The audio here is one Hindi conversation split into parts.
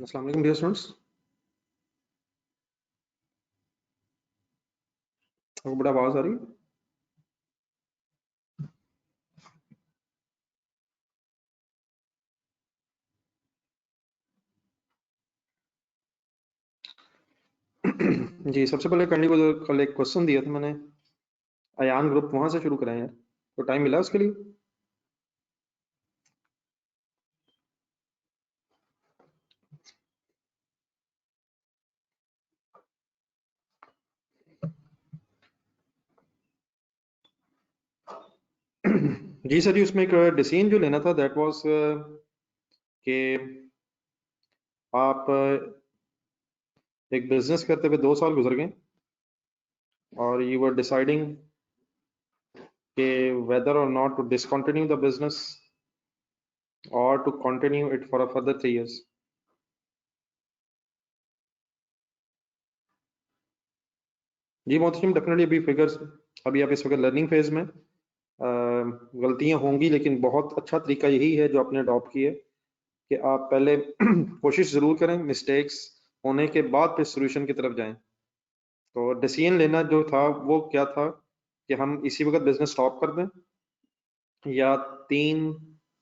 अस्सलाम वालेकुम डियर स्टूडेंट्स। आपको बड़ा आवाज आ रही है? जी, सबसे पहले काइंडली को कल एक क्वेश्चन दिया था मैंने, अयान ग्रुप, वहां से शुरू कराएं यार। तो टाइम मिला उसके लिए? जी सर जी, उसमें एक डिसीजन जो लेना था दैट वाज कि आप एक बिजनेस करते हुए 2 साल गुजर गए और यू वर डिसाइडिंग कि whether or not to discontinue the business or to continue it for a further 3 years। जी मोहतरम, डेफिनेटली अभी फिगर्स, अभी आप इस वक्त लर्निंग फेज में, गलतियां होंगी, लेकिन बहुत अच्छा तरीका यही है जो आपने अडॉप्ट की है कि आप पहले कोशिश ज़रूर करें, मिस्टेक्स होने के बाद फिर सोल्यूशन की तरफ जाएं। तो डिसीजन लेना जो था वो क्या था कि हम इसी वक्त बिजनेस स्टॉप कर दें या 3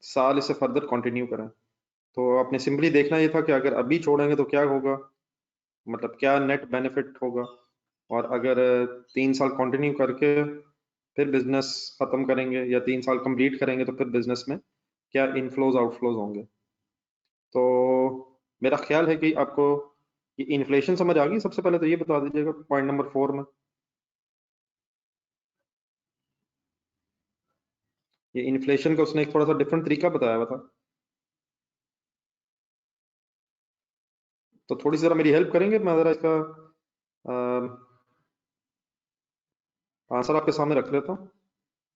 साल इसे फर्दर कंटिन्यू करें। तो आपने सिंपली देखना ये था कि अगर अभी छोड़ेंगे तो क्या होगा, मतलब क्या नेट बेनिफिट होगा, और अगर 3 साल कंटिन्यू करके फिर बिजनेस खत्म करेंगे या 3 साल कंप्लीट करेंगे तो फिर बिजनेस में क्या इनफ्लोज आउटफ्लोज होंगे। तो मेरा ख्याल है कि आपको ये इन्फ्लेशन समझ आ गई। सबसे पहले तो ये बता दीजिएगा पॉइंट नंबर 4 में, ये इन्फ्लेशन का उसने एक थोड़ा सा डिफरेंट तरीका बताया हुआ था। तो थोड़ी सी जरा मेरी हेल्प करेंगे, मैं जरा इसका आंसर आपके सामने रख लेता हूँ।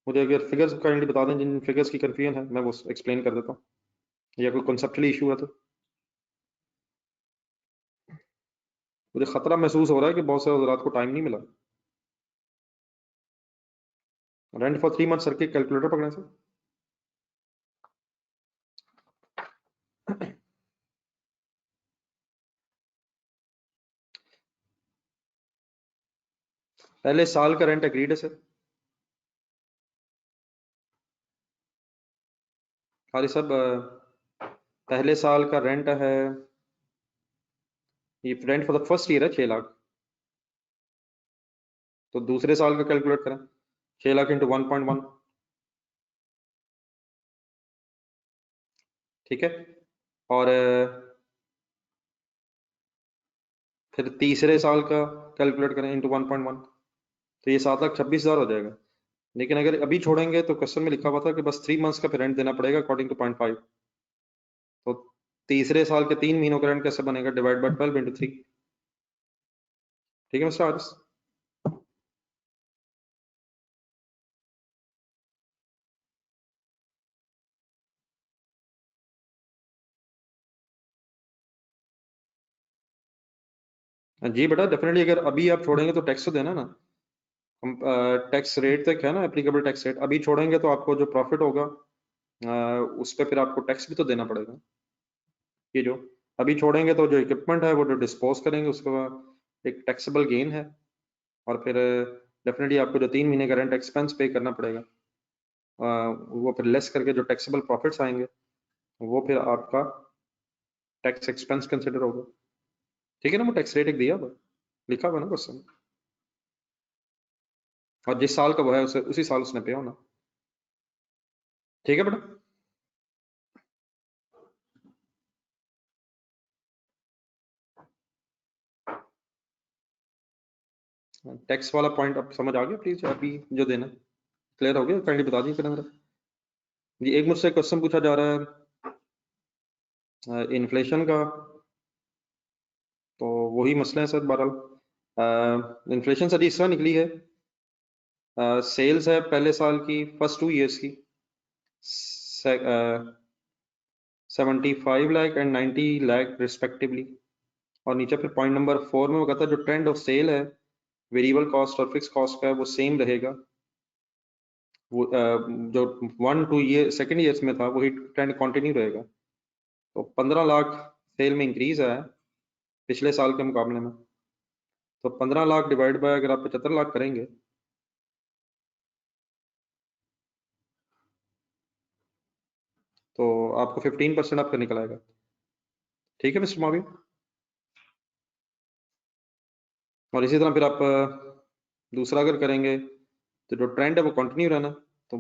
मुझे अगर फिगर्स काइंडली बता दें, जिन फिगर्स की कंफ्यूजन है मैं वो एक्सप्लेन कर देता हूँ, या कोई कॉन्सेप्चुअली इशू है तो। मुझे खतरा महसूस हो रहा है कि बहुत सारे हज़रात को टाइम नहीं मिला। रेंट फॉर 3 मंथ सर के कैलकुलेटर पकड़े से। पहले साल का रेंट एग्रीड है सर। खाली सब पहले साल का रेंट है, ये rent for the first year है 6 लाख। तो दूसरे साल का कैलकुलेट करें, 6 लाख इंटू 1.1, ठीक है। और फिर तीसरे साल का कैलकुलेट करें इंटू 1.1, तो ये 7,26,000 हो जाएगा। लेकिन अगर अभी छोड़ेंगे तो क्वेश्चन में लिखा हुआ था कि बस 3 मंथ्स का फिर रेंट देना पड़ेगा अकॉर्डिंग टू 0.5। तो तीसरे साल के 3 महीनों का रेंट कैसे बनेगा, डिवाइड बाय 12 इंटू 3। ठीक है मिस्टर आरिस? जी बेटा, डेफिनेटली अगर अभी आप छोड़ेंगे तो टैक्स तो देना ना। हम टैक्स रेट तक है ना, एप्लीकेबल टैक्स रेट। अभी छोड़ेंगे तो आपको जो प्रॉफिट होगा उस पर फिर आपको टैक्स भी तो देना पड़ेगा। ये जो अभी छोड़ेंगे तो जो इक्विपमेंट है वो जो डिस्पोज करेंगे उसका एक टैक्सेबल गेन है, और फिर डेफिनेटली आपको जो 3 महीने का रेंट एक्सपेंस पे करना पड़ेगा, वो फिर लेस करके जो टैक्सेबल प्रॉफिट्स आएंगे वो फिर आपका टैक्स एक्सपेंस कंसिडर होगा। ठीक है ना? वो टैक्स रेट एक दिया हुआ, लिखा हुआ ना क्वेश्चन, और जिस साल का वो है उसे उसी साल उसने पे होना। ठीक है बेटा? टैक्स वाला पॉइंट अब समझ आ गया प्लीज? अभी जो देना क्लियर हो गया, काइंडली बता दीजिए फिर। जी, एक मुझसे क्वेश्चन पूछा जा रहा है इन्फ्लेशन का, तो वही मसला है सर। बहरहाल इन्फ्लेशन सर इस तरह निकली है, सेल्स है पहले साल की फर्स्ट 2 years की 75 लाख एंड 90 लाख रिस्पेक्टिवली। और नीचे फिर पॉइंट नंबर 4 में वो कहता है जो ट्रेंड ऑफ सेल है वेरिएबल कॉस्ट और फिक्स कॉस्ट का है वो सेम रहेगा। वो जो 1-2 ईयर सेकेंड ईयर्स में था वही ट्रेंड कंटिन्यू रहेगा। तो 15 लाख सेल में इंक्रीज है पिछले साल के मुकाबले में, तो 15 लाख डिवाइड बाय अगर आप 75 लाख करेंगे तो आपको 15% आपका निकल आएगा। ठीक है मिस्टर मावी। और इसी तरह फिर आप दूसरा अगर करेंगे तो जो ट्रेंड है वो कंटिन्यू रहना, तो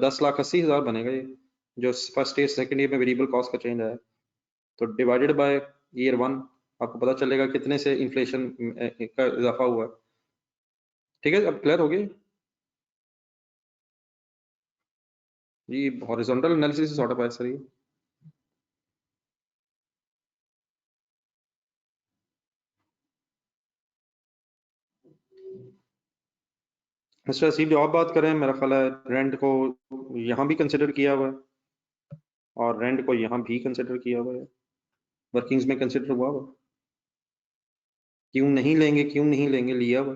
10,80,000 बनेगा ये, जो फर्स्ट ईयर सेकंड ईयर में वेरिएबल कॉस्ट का चेंज आया, तो डिवाइडेड बाय ईयर 1 आपको पता चलेगा कितने से इन्फ्लेशन का इजाफा हुआ। ठीक है, अब क्लियर हो गया जी। हॉरिजॉन्टल एनालिसिस सॉर्ट ऑफ है सर ये। मिस्टर असीफ जो आप बात करें, मेरा ख्याल है रेंट को यहाँ भी कंसिडर किया हुआ है और रेंट को यहाँ भी कंसिडर किया हुआ है, वर्किंग्स में कंसिडर हुआ हुआ। क्यों नहीं लेंगे, क्यों नहीं लेंगे, लिया हुआ।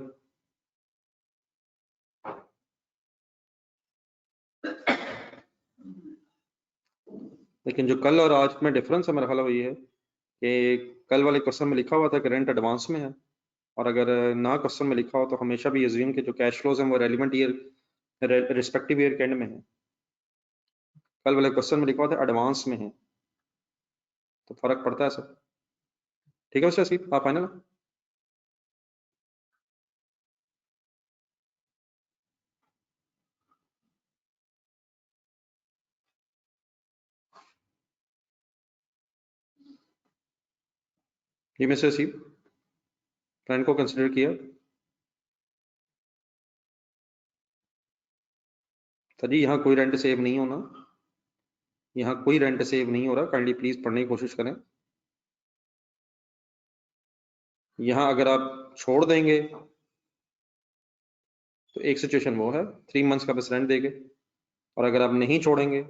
लेकिन जो कल और आज में डिफरेंस है मेरा ख्याल वही है कि कल वाले क्वेश्चन में लिखा हुआ था कि रेंट एडवांस में है, और अगर ना क्वेश्चन में लिखा हो तो हमेशा भी अज्यूम के जो कैश फ्लोज हैं वो रेलिवेंट ईयर रिस्पेक्टिव ईयर के एंड में है। कल वाले क्वेश्चन में लिखा हुआ था एडवांस में है, तो फर्क पड़ता है सर। ठीक है मिस्टर असीफ, आप फाइनल। जी मिस्टर असीफ, रेंट को कंसिडर किया सर जी। यहाँ कोई रेंट सेव नहीं होना, यहाँ कोई रेंट सेव नहीं हो रहा, काइंडली प्लीज पढ़ने की कोशिश करें। यहाँ अगर आप छोड़ देंगे तो एक सिचुएशन वो है 3 मंथ्स का बस रेंट देंगे, और अगर आप नहीं छोड़ेंगे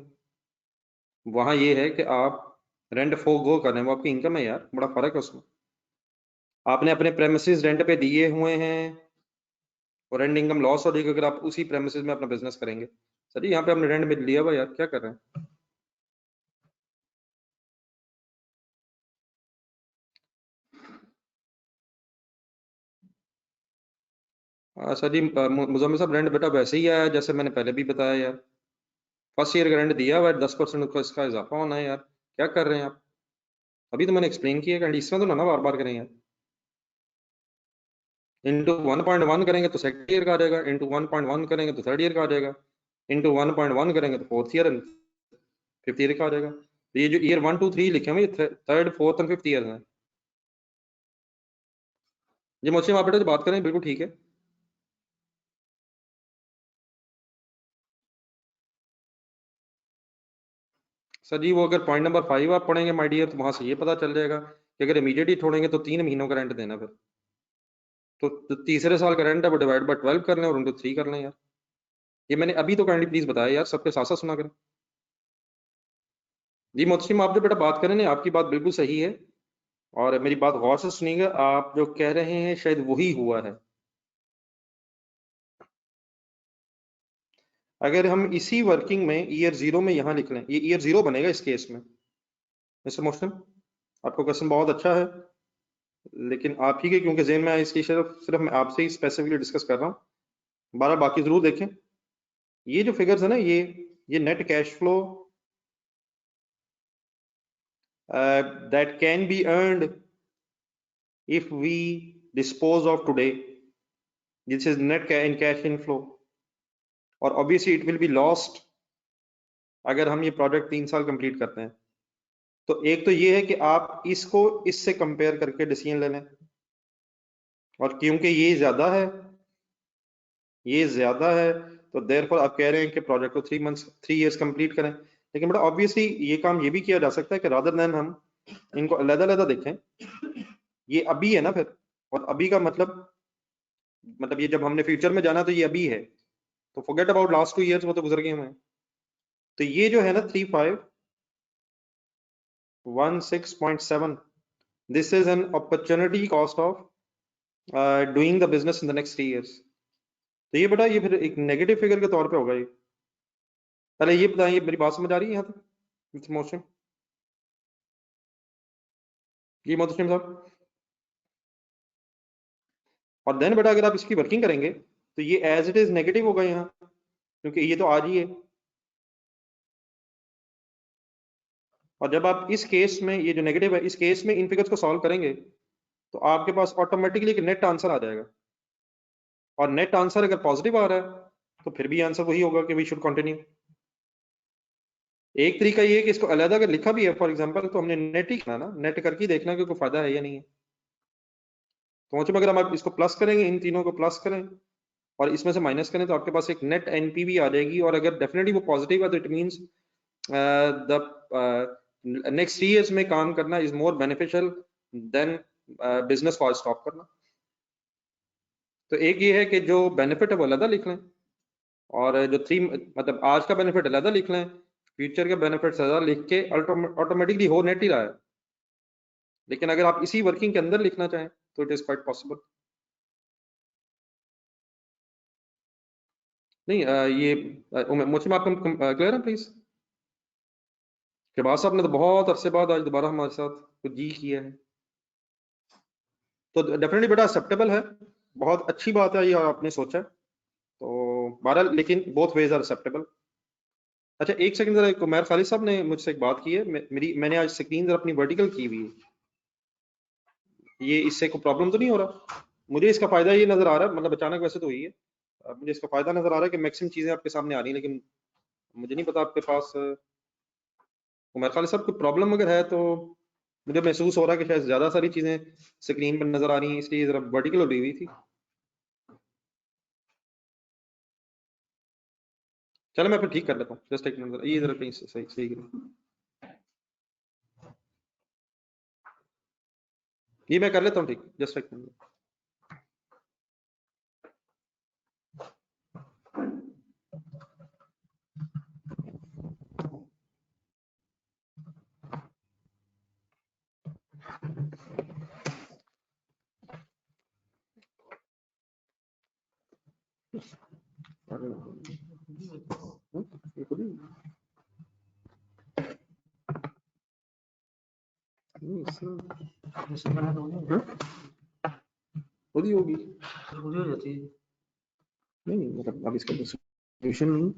वहां ये है कि आप रेंट फोरगो कर रहे हैं, वो आपकी इनकम है यार, बड़ा फर्क है उसमें। आपने अपने प्रेमिसेस रेंट पे दिए हुए हैं और रेंट इनकम लॉस हो जाएगी अगर आप उसी प्रेमिसेस में अपना बिजनेस करेंगे। सर जी यहाँ पे आपने रेंट में लिया हुआ यार, क्या कर रहे हैं। सर जी मुजम्मिल साहब, रेंट बेटा वैसे ही आया जैसे मैंने पहले भी बताया यार। फर्स्ट ईयर का रेंट दिया हुआ है, 10% का इसका इजाफा होना है यार, क्या कर रहे हैं आप। अभी तो मैंने एक्सप्लेन किया कि इसमें तो ना बार बार करें यार। इंटू 1.1 करेंगे तो सेकंड ईयर का आ जाएगा, इंटू 1.1 करेंगे तो थर्ड ईयर का आ जाएगा, इंटू 1.1 करेंगे तो fourth year and fifth year का आ जाएगा। तो ये जो ईयर 1 2 3 लिखे हुए third fourth and fifth year है। जी मोहसिन, आप बेटा जो बात करें बिल्कुल ठीक है। सर जी वो अगर पॉइंट नंबर 5 आप पढ़ेंगे माय डियर, तो वहां से ये पता चल जाएगा कि अगर इमीडिएटली छोड़ेंगे तो 3 महीनों का रेंट देना, फिर तो तीसरे साल का रेंट है वो डिवाइड बाय 12 कर लें और उनको 3 कर लें यार। ये मैंने अभी तो काइंडली प्लीज बताया यार, सबके साथ साथ सुना करें। जी मोहसिन, आप जो बेटा बात करें ना, आपकी बात बिल्कुल सही है, और मेरी बात गौर से सुनिएगा। आप जो कह रहे हैं शायद वही हुआ है। अगर हम इसी वर्किंग में ईयर 0 में यहाँ लिख लें, ये ईयर 0 बनेगा इस केस में। मिस्टर मोहसिन, आपका क्वेश्चन बहुत अच्छा है, लेकिन आप ही के क्योंकि जेन में इसकी सिर्फ सिर्फ मैं आपसे ही स्पेसिफिकली डिस्कस कर रहा हूँ, 12 बाकी जरूर देखें। ये जो फिगर्स है ना, ये net cash flow that can be earned if we dispose of today, this is net in cash inflow, और obviously it will be lost अगर हम ये प्रोजेक्ट 3 साल कंप्लीट करते हैं। तो एक तो ये है कि आप इसको इससे कंपेयर करके डिसीजन ले लें, और क्योंकि ये ज्यादा है तो देयरफॉर आप कह रहे हैं कि प्रोजेक्ट को 3 इयर्स कंप्लीट करें। लेकिन बड़ा ऑब्वियसली ये काम ये भी किया जा सकता है कि रादर देन हम इनको अलग-अलग देखें, ये अभी है ना फिर, और अभी का मतलब ये जब हमने फ्यूचर में जाना तो ये अभी है, तो फॉरगेट अबाउट लास्ट 2 इयर्स, वो तो गुजर गए हुए हैं। तो ये जो है ना 3516.7, this is an opportunity cost of doing the business in the next 3 years. तो ये बेटा ये फिर एक नेगेटिव फिगर के तौर पे होगा ये। पहले ये बताइए, मेरी बात समझ आ रही है यहाँ तक मोशन। जी मोहतरम साहब। और देन बेटा अगर आप इसकी वर्किंग करेंगे तो ये एज इट इज नेगेटिव होगा यहाँ, क्योंकि ये तो आज ही है। और जब आप इस केस में, ये जो नेगेटिव है, इस केस में इन फिगर्स को सॉल्व करेंगे तो आपके पास ऑटोमेटिकली एक नेट आंसर आ जाएगा। और नेट आंसर अगर पॉजिटिव आ रहा है तो फिर भी आंसर वही होगा कि वी शुड कंटिन्यू। एक तरीका ये है कि इसको अलग अगर लिखा भी है फॉर एग्जांपल, तो हमने नेट ही करना ना, नेट करके ही देखना कि कोई फायदा है या नहीं है। तो मतलब अगर हम आप इसको प्लस करेंगे, इन तीनों को प्लस करें और इसमें से माइनस करें, तो आपके पास एक नेट एनपीवी आ जाएगी। और अगर डेफिनेटली वो पॉजिटिव है तो it means the next 3 years में काम करना is more beneficial than business को स्टॉप करना। तो एक ये है कि जो बेनिफिट है वो अलग लिख लें, और जो 3 मतलब आज का बेनिफिट अलग लिख लें, फ्यूचर के बेनिफिट अलग लिख के ऑटोमेटिकली हो नेट ही रहा है। लेकिन अगर आप इसी वर्किंग के अंदर लिखना चाहें तो इट इज क्वाइट पॉसिबल। नहीं ये मुझे आप क्लियर है प्लीज? शहबाज साहब ने तो बहुत अरसे बाद आज दोबारा हमारे साथ कुछ जी किया है, तो डेफिनेटली बेटा एक्सेप्टेबल है, बहुत अच्छी बात है ये आपने सोचा। तो बहरहाल लेकिन बोथ वेज आर एक्सेप्टेबल। अच्छा एक सेकंड जरा, उमर खालिद साहब ने मुझसे एक बात की है, मैंने आज स्क्रीन जरा अपनी वर्टिकल की हुई है, ये इससे कोई प्रॉब्लम तो नहीं हो रहा? मुझे इसका फायदा ये नजर आ रहा है, मतलब अचानक वैसे तो हुई है, मुझे इसका फायदा नजर आ रहा है कि मैक्सिमम चीजें आपके सामने आ रही हैं, लेकिन मुझे नहीं पता आपके पास उमर खालिद साहब कोई प्रॉब्लम अगर है तो मुझे महसूस हो रहा है कि शायद ज्यादा सारी चीजें स्क्रीन पर नजर आ रही हैं, इसलिए जरा वर्टिकल हुई थी। चलो मैं फिर ठीक कर लेता हूँ, जस्ट एक मिनट, ये जरा कहीं सही सही करें। ये मैं कर लेता हूँ ठीक, जस्ट एक मिनट। होगी होगी हो जाती है। नहीं मतलब अब इसका सोल्यूशन नहीं।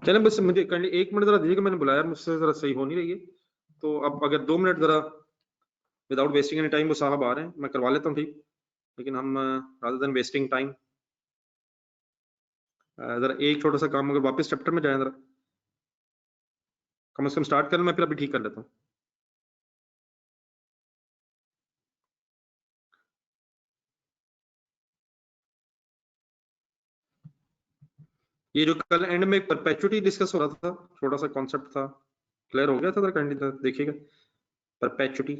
चलें बस मुझे एक मिनट जरा दीजिएगा, मैंने बुलाया, मुझसे जरा सही हो नहीं रही है, तो अब अगर 2 मिनट जरा विदाउट वेस्टिंग एनी टाइम, वो साहब आ रहे हैं, मैं करवा लेता हूँ ठीक। लेकिन हम रादर देन वेस्टिंग टाइम जरा एक छोटा सा काम, अगर वापस चैप्टर में जाए जरा, कम से कम स्टार्ट करें, मैं फिर अभी ठीक कर लेता हूँ। ये जो कल एंड में परपेचुटी डिस्कस हो रहा था, छोटा सा कॉन्सेप्ट था, क्लियर हो गया था? जरा देखिएगा परपेचुटी।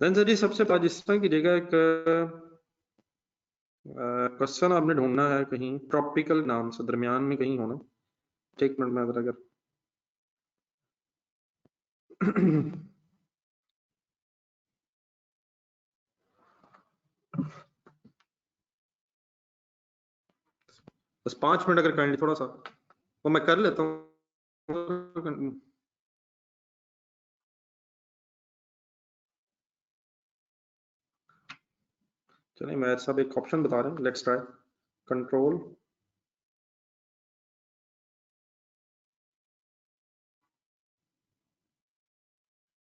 जी सबसे पहले जिस तरह की जगह एक क्वेश्चन आपने ढूंढना है कहीं ट्रॉपिकल नाम से दरमियान में कहीं होना। एक मिनट में अगर बस 5 मिनट अगर काइंडली थोड़ा सा, वो मैं कर लेता हूँ। चलिए मैं सब एक ऑप्शन बता रहे हैं, लेट्स ट्राई कंट्रोल।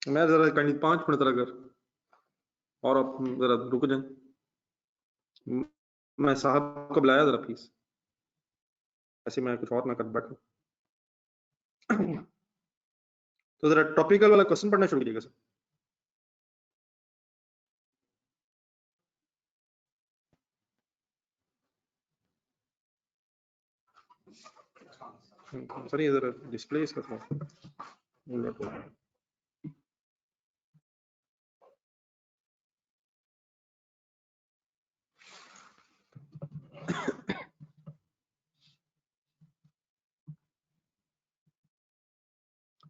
मैं जरा काइंडली 5 मिनट तक अगर और आप जरा रुक जाए, मैं साहब को बुलाया जरा प्लीज, ऐसे मैं कुछ और ना कर बैठूं। तो जरा टॉपिकल वाला क्वेश्चन पढ़ना शुरू कीजिएगा सर। सर ये जरा डिस्प्ले इसका थोड़ा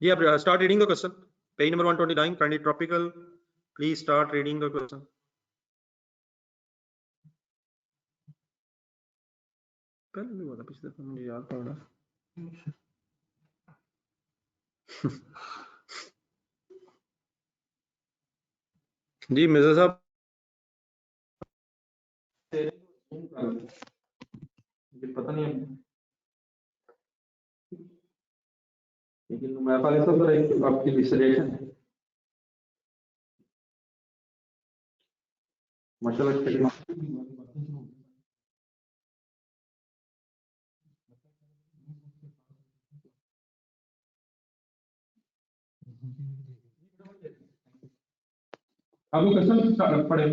जी आप start reading the question, page number 129, kindly topical, please start reading the question. पहले भी हुआ था पिछले दफा, मुझे याद था ना। जी मिर्जा साहब, पता नहीं, लेकिन मैं पहले तो एक आपकी डिस्लेशन है माशाल्लाह। आप लोग क्वेश्चन पढ़े।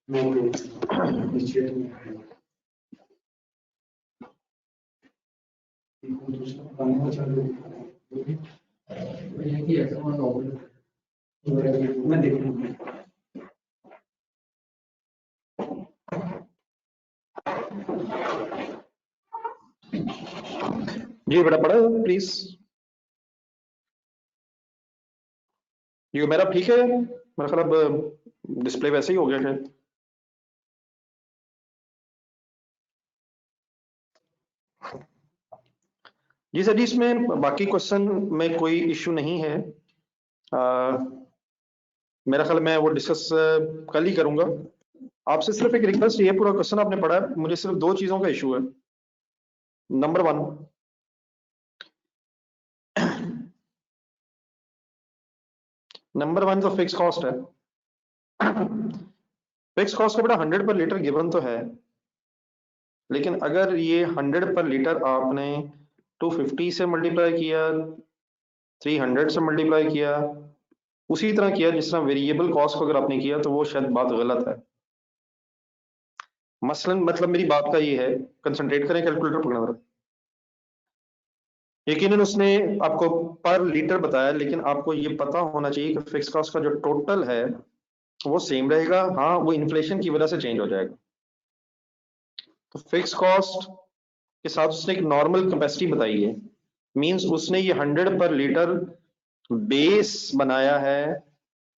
जी बेटा पढ़ा प्लीज। ये मेरा ठीक है, मेरा ख्याल अब डिस्प्ले वैसे ही हो गया शायद। जी सर जी, इसमें बाकी क्वेश्चन में कोई इश्यू नहीं है। मेरा ख्याल मैं वो डिस्कस कल ही करूंगा। आपसे सिर्फ एक रिक्वेस्ट, ये पूरा क्वेश्चन आपने पढ़ा है, मुझे सिर्फ दो चीजों का इशू है। नंबर वन, तो फिक्स कॉस्ट है। फिक्स कॉस्ट का बेटा 100 पर लीटर गिवन तो है, लेकिन अगर ये 100 पर लीटर आपने 250 से मल्टीप्लाई किया, 300 से मल्टीप्लाई किया, उसी तरह किया जिस तरह वेरिएबल कॉस्ट को अगर आपने किया, तो वो शायद बात गलत है। मसलन मतलब मेरी बात का ये है, कंसंट्रेट करें, कैलकुलेटर पकड़ना जरा। यकीनन उसने आपको पर लीटर बताया, लेकिन आपको ये पता होना चाहिए कि फिक्स कॉस्ट का जो टोटल है वो सेम रहेगा। हाँ, वो इन्फ्लेशन की वजह से चेंज हो जाएगा। तो फिक्स कॉस्ट के साथ उसने एक नॉर्मल कैपेसिटी बताई है, मींस उसने ये 100 पर लीटर बेस बनाया है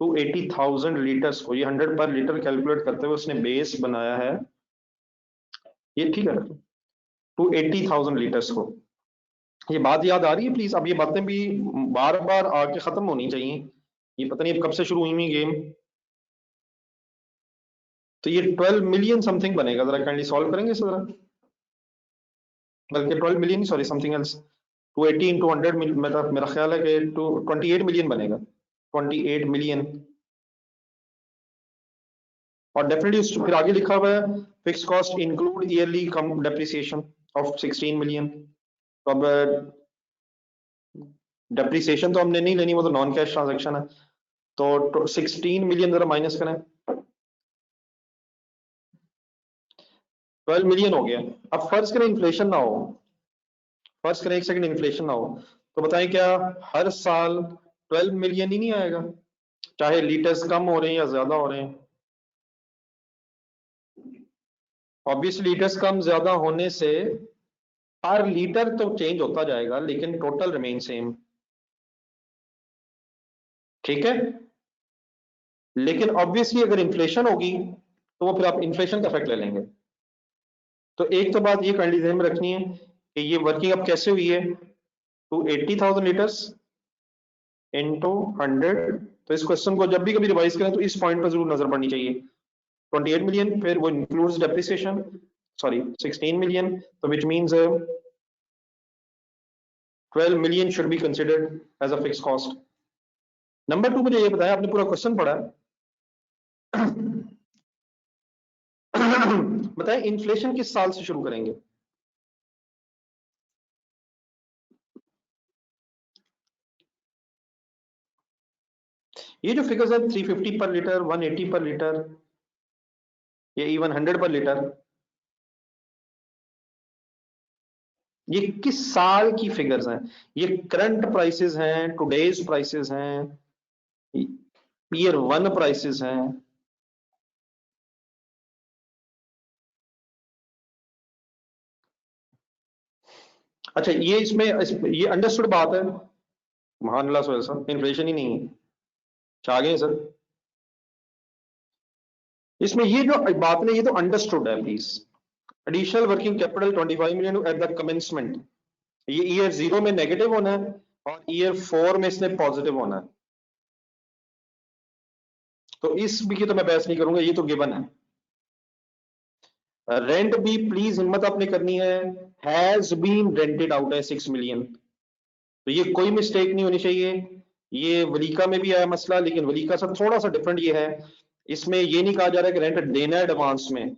280,000 लीटर्स को। ये 100 पर लीटर कैलकुलेट करते हुए उसने बेस बनाया है, ये ठीक है, 280,000 लीटर्स को। ये बात याद आ रही है प्लीज? अब ये बातें भी बार बार आके खत्म होनी चाहिए, ये पता नहीं अब कब से शुरू हुई गेम। तो ये 12 मिलियन समथिंग बनेगा, जरा काइंडली सॉल्व करेंगे इसे जरा। बल्कि 12 million, sorry, something else. 280 into 100, मेरा ख्याल है कि 28 मिलियन बनेगा, 28 मिलियन। और डेफिनेटली फिर आगे लिखा हुआ है fix cost include yearly depreciation of 16 million. तो अब डेप्रिसिएशन तो हमने नहीं लेनी, वो तो नॉन कैश ट्रांजैक्शन है। तो 16 मिलियन जरा माइनस करें, 12 मिलियन हो गया। अब फर्ज करें इन्फ्लेशन ना हो, फर्ज करें एक सेकंड इन्फ्लेशन ना हो, तो बताएं क्या हर साल 12 मिलियन ही नहीं आएगा, चाहे लीटर्स कम हो रहे हैं या ज्यादा हो रहे हैं? ऑब्वियसली लीटर्स कम ज्यादा होने से हर लीटर तो चेंज होता जाएगा, लेकिन टोटल रिमेन सेम। ठीक है, लेकिन ऑब्वियसली अगर इन्फ्लेशन होगी तो वो फिर आप इन्फ्लेशन का इफेक्ट ले लेंगे। तो एक तो बात ये काइंडली ध्यान में रखनी है कि ये वर्किंग अब कैसे हुई है, 280,000 लीटर्स इनटू 100। तो इस क्वेश्चन को जब भी कभी रिवाइज करें तो इस पॉइंट पर जरूर नजर पड़नी चाहिए। 28 मिलियन, फिर वो इंक्लूड्स डेप्रिसिएशन, सॉरी 16 मिलियन, तो which means 12 million should be considered as a fix cost. Number two, मुझे ये बताया, आपने पूरा क्वेश्चन पढ़ा है, बताएं इन्फ्लेशन किस साल से शुरू करेंगे? ये जो फिगर्स है 350 पर लीटर, 180 पर लीटर, ये इवन 100 पर लीटर, ये किस साल की फिगर्स हैं? ये करंट प्राइसेस हैं, टुडेज प्राइसेस हैं, ईयर वन प्राइसेस हैं। अच्छा, ये ये अंडरस्टूड बात है, महान अल्लाह सोया सर, इन्फ्लेशन ही नहीं है, चाह गए सर। इसमें ये जो बात है ये तो अंडरस्टूड है please. Additional working capital 25 million at the commencement, ये ईयर 0 में नेगेटिव होना है और ईयर 4 में इसने पॉजिटिव होना है। तो इस भी की तो मैं बहस नहीं करूंगा, ये तो गिवन है। रेंट भी प्लीज हिम्मत आपने करनी हैज बीन रेंटेड आउट है 6 मिलियन। तो ये कोई मिस्टेक नहीं होनी चाहिए। ये वलीका में भी आया मसला, लेकिन वलीका से थोड़ा सा डिफरेंट ये है, इसमें ये नहीं कहा जा रहा कि रेंट देना है एडवांस में।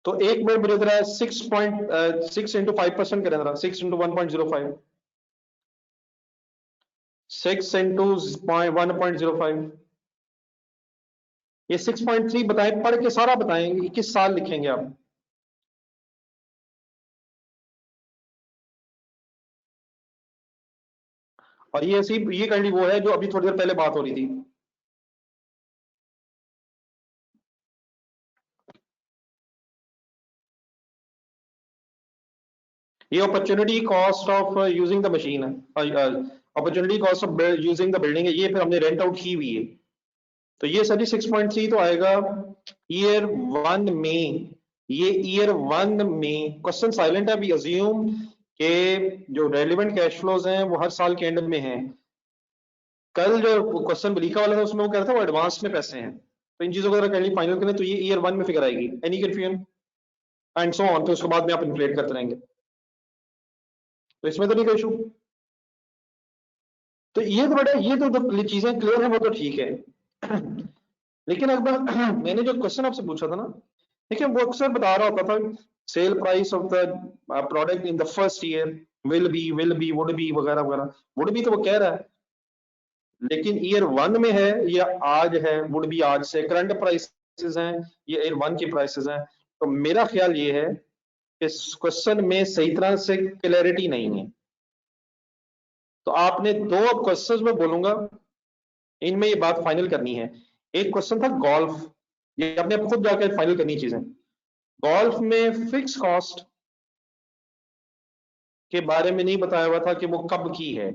तो एक मिनट मुझे जरा 6 इंटू 5% करें जरा, 6 इंटू 1.05, 6 इंटू 1.05, ये 6.3 बताएं, पढ़ के सारा बताएं, किस साल लिखेंगे आप? और ये ऐसी ये काइंडली वो है जो अभी थोड़ी देर पहले बात हो रही थी। ये opportunity cost of using the machine है, opportunity cost of using the building है, ये फिर हमने रेंट आउट की हुई है। तो ये सर 6.3 तो आएगा ईयर वन में। ये ईयर वन में क्वेश्चन साइलेंट है, अभी अज्यूम के जो रेलिवेंट कैश फ्लोज हैं वो हर साल के एंड में हैं। कल जो क्वेश्चन लिखा वाला था उसमें वो कह रहा था वो एडवांस में पैसे हैं। तो इन चीजों को अगर कैंडली फाइनल करें तो ये ईयर वन में फिगर आएगी। Any confusion? And so on, फिर उसके बाद में आप इन्फ्लेट करते रहेंगे, तो इसमें तो नहीं कोई इशू। तो ये तो बड़ा, ये तो चीजें क्लियर है, वो तो ठीक है। लेकिन अगर मैंने जो क्वेश्चन आपसे पूछा था ना, देखिए वो अक्सर बता रहा होता था sale price of the product in the first year will be would be वगैरह वगैरह। वुड बी तो वो कह रहा है, लेकिन ईयर वन में है या आज है, वुड बी आज से करंट प्राइसेस हैं, ये ईयर वन की प्राइसेस हैं। तो मेरा ख्याल ये है कि क्वेश्चन में सही तरह से क्लैरिटी नहीं है। तो आपने दो क्वेश्चंस में बोलूंगा, इनमें ये बात फाइनल करनी है। एक क्वेश्चन था गोल्फ, ये अपने आप खुद जाकर फाइनल करनी चीजें। गोल्फ में फिक्स कॉस्ट के बारे में नहीं बताया हुआ था कि वो कब की है।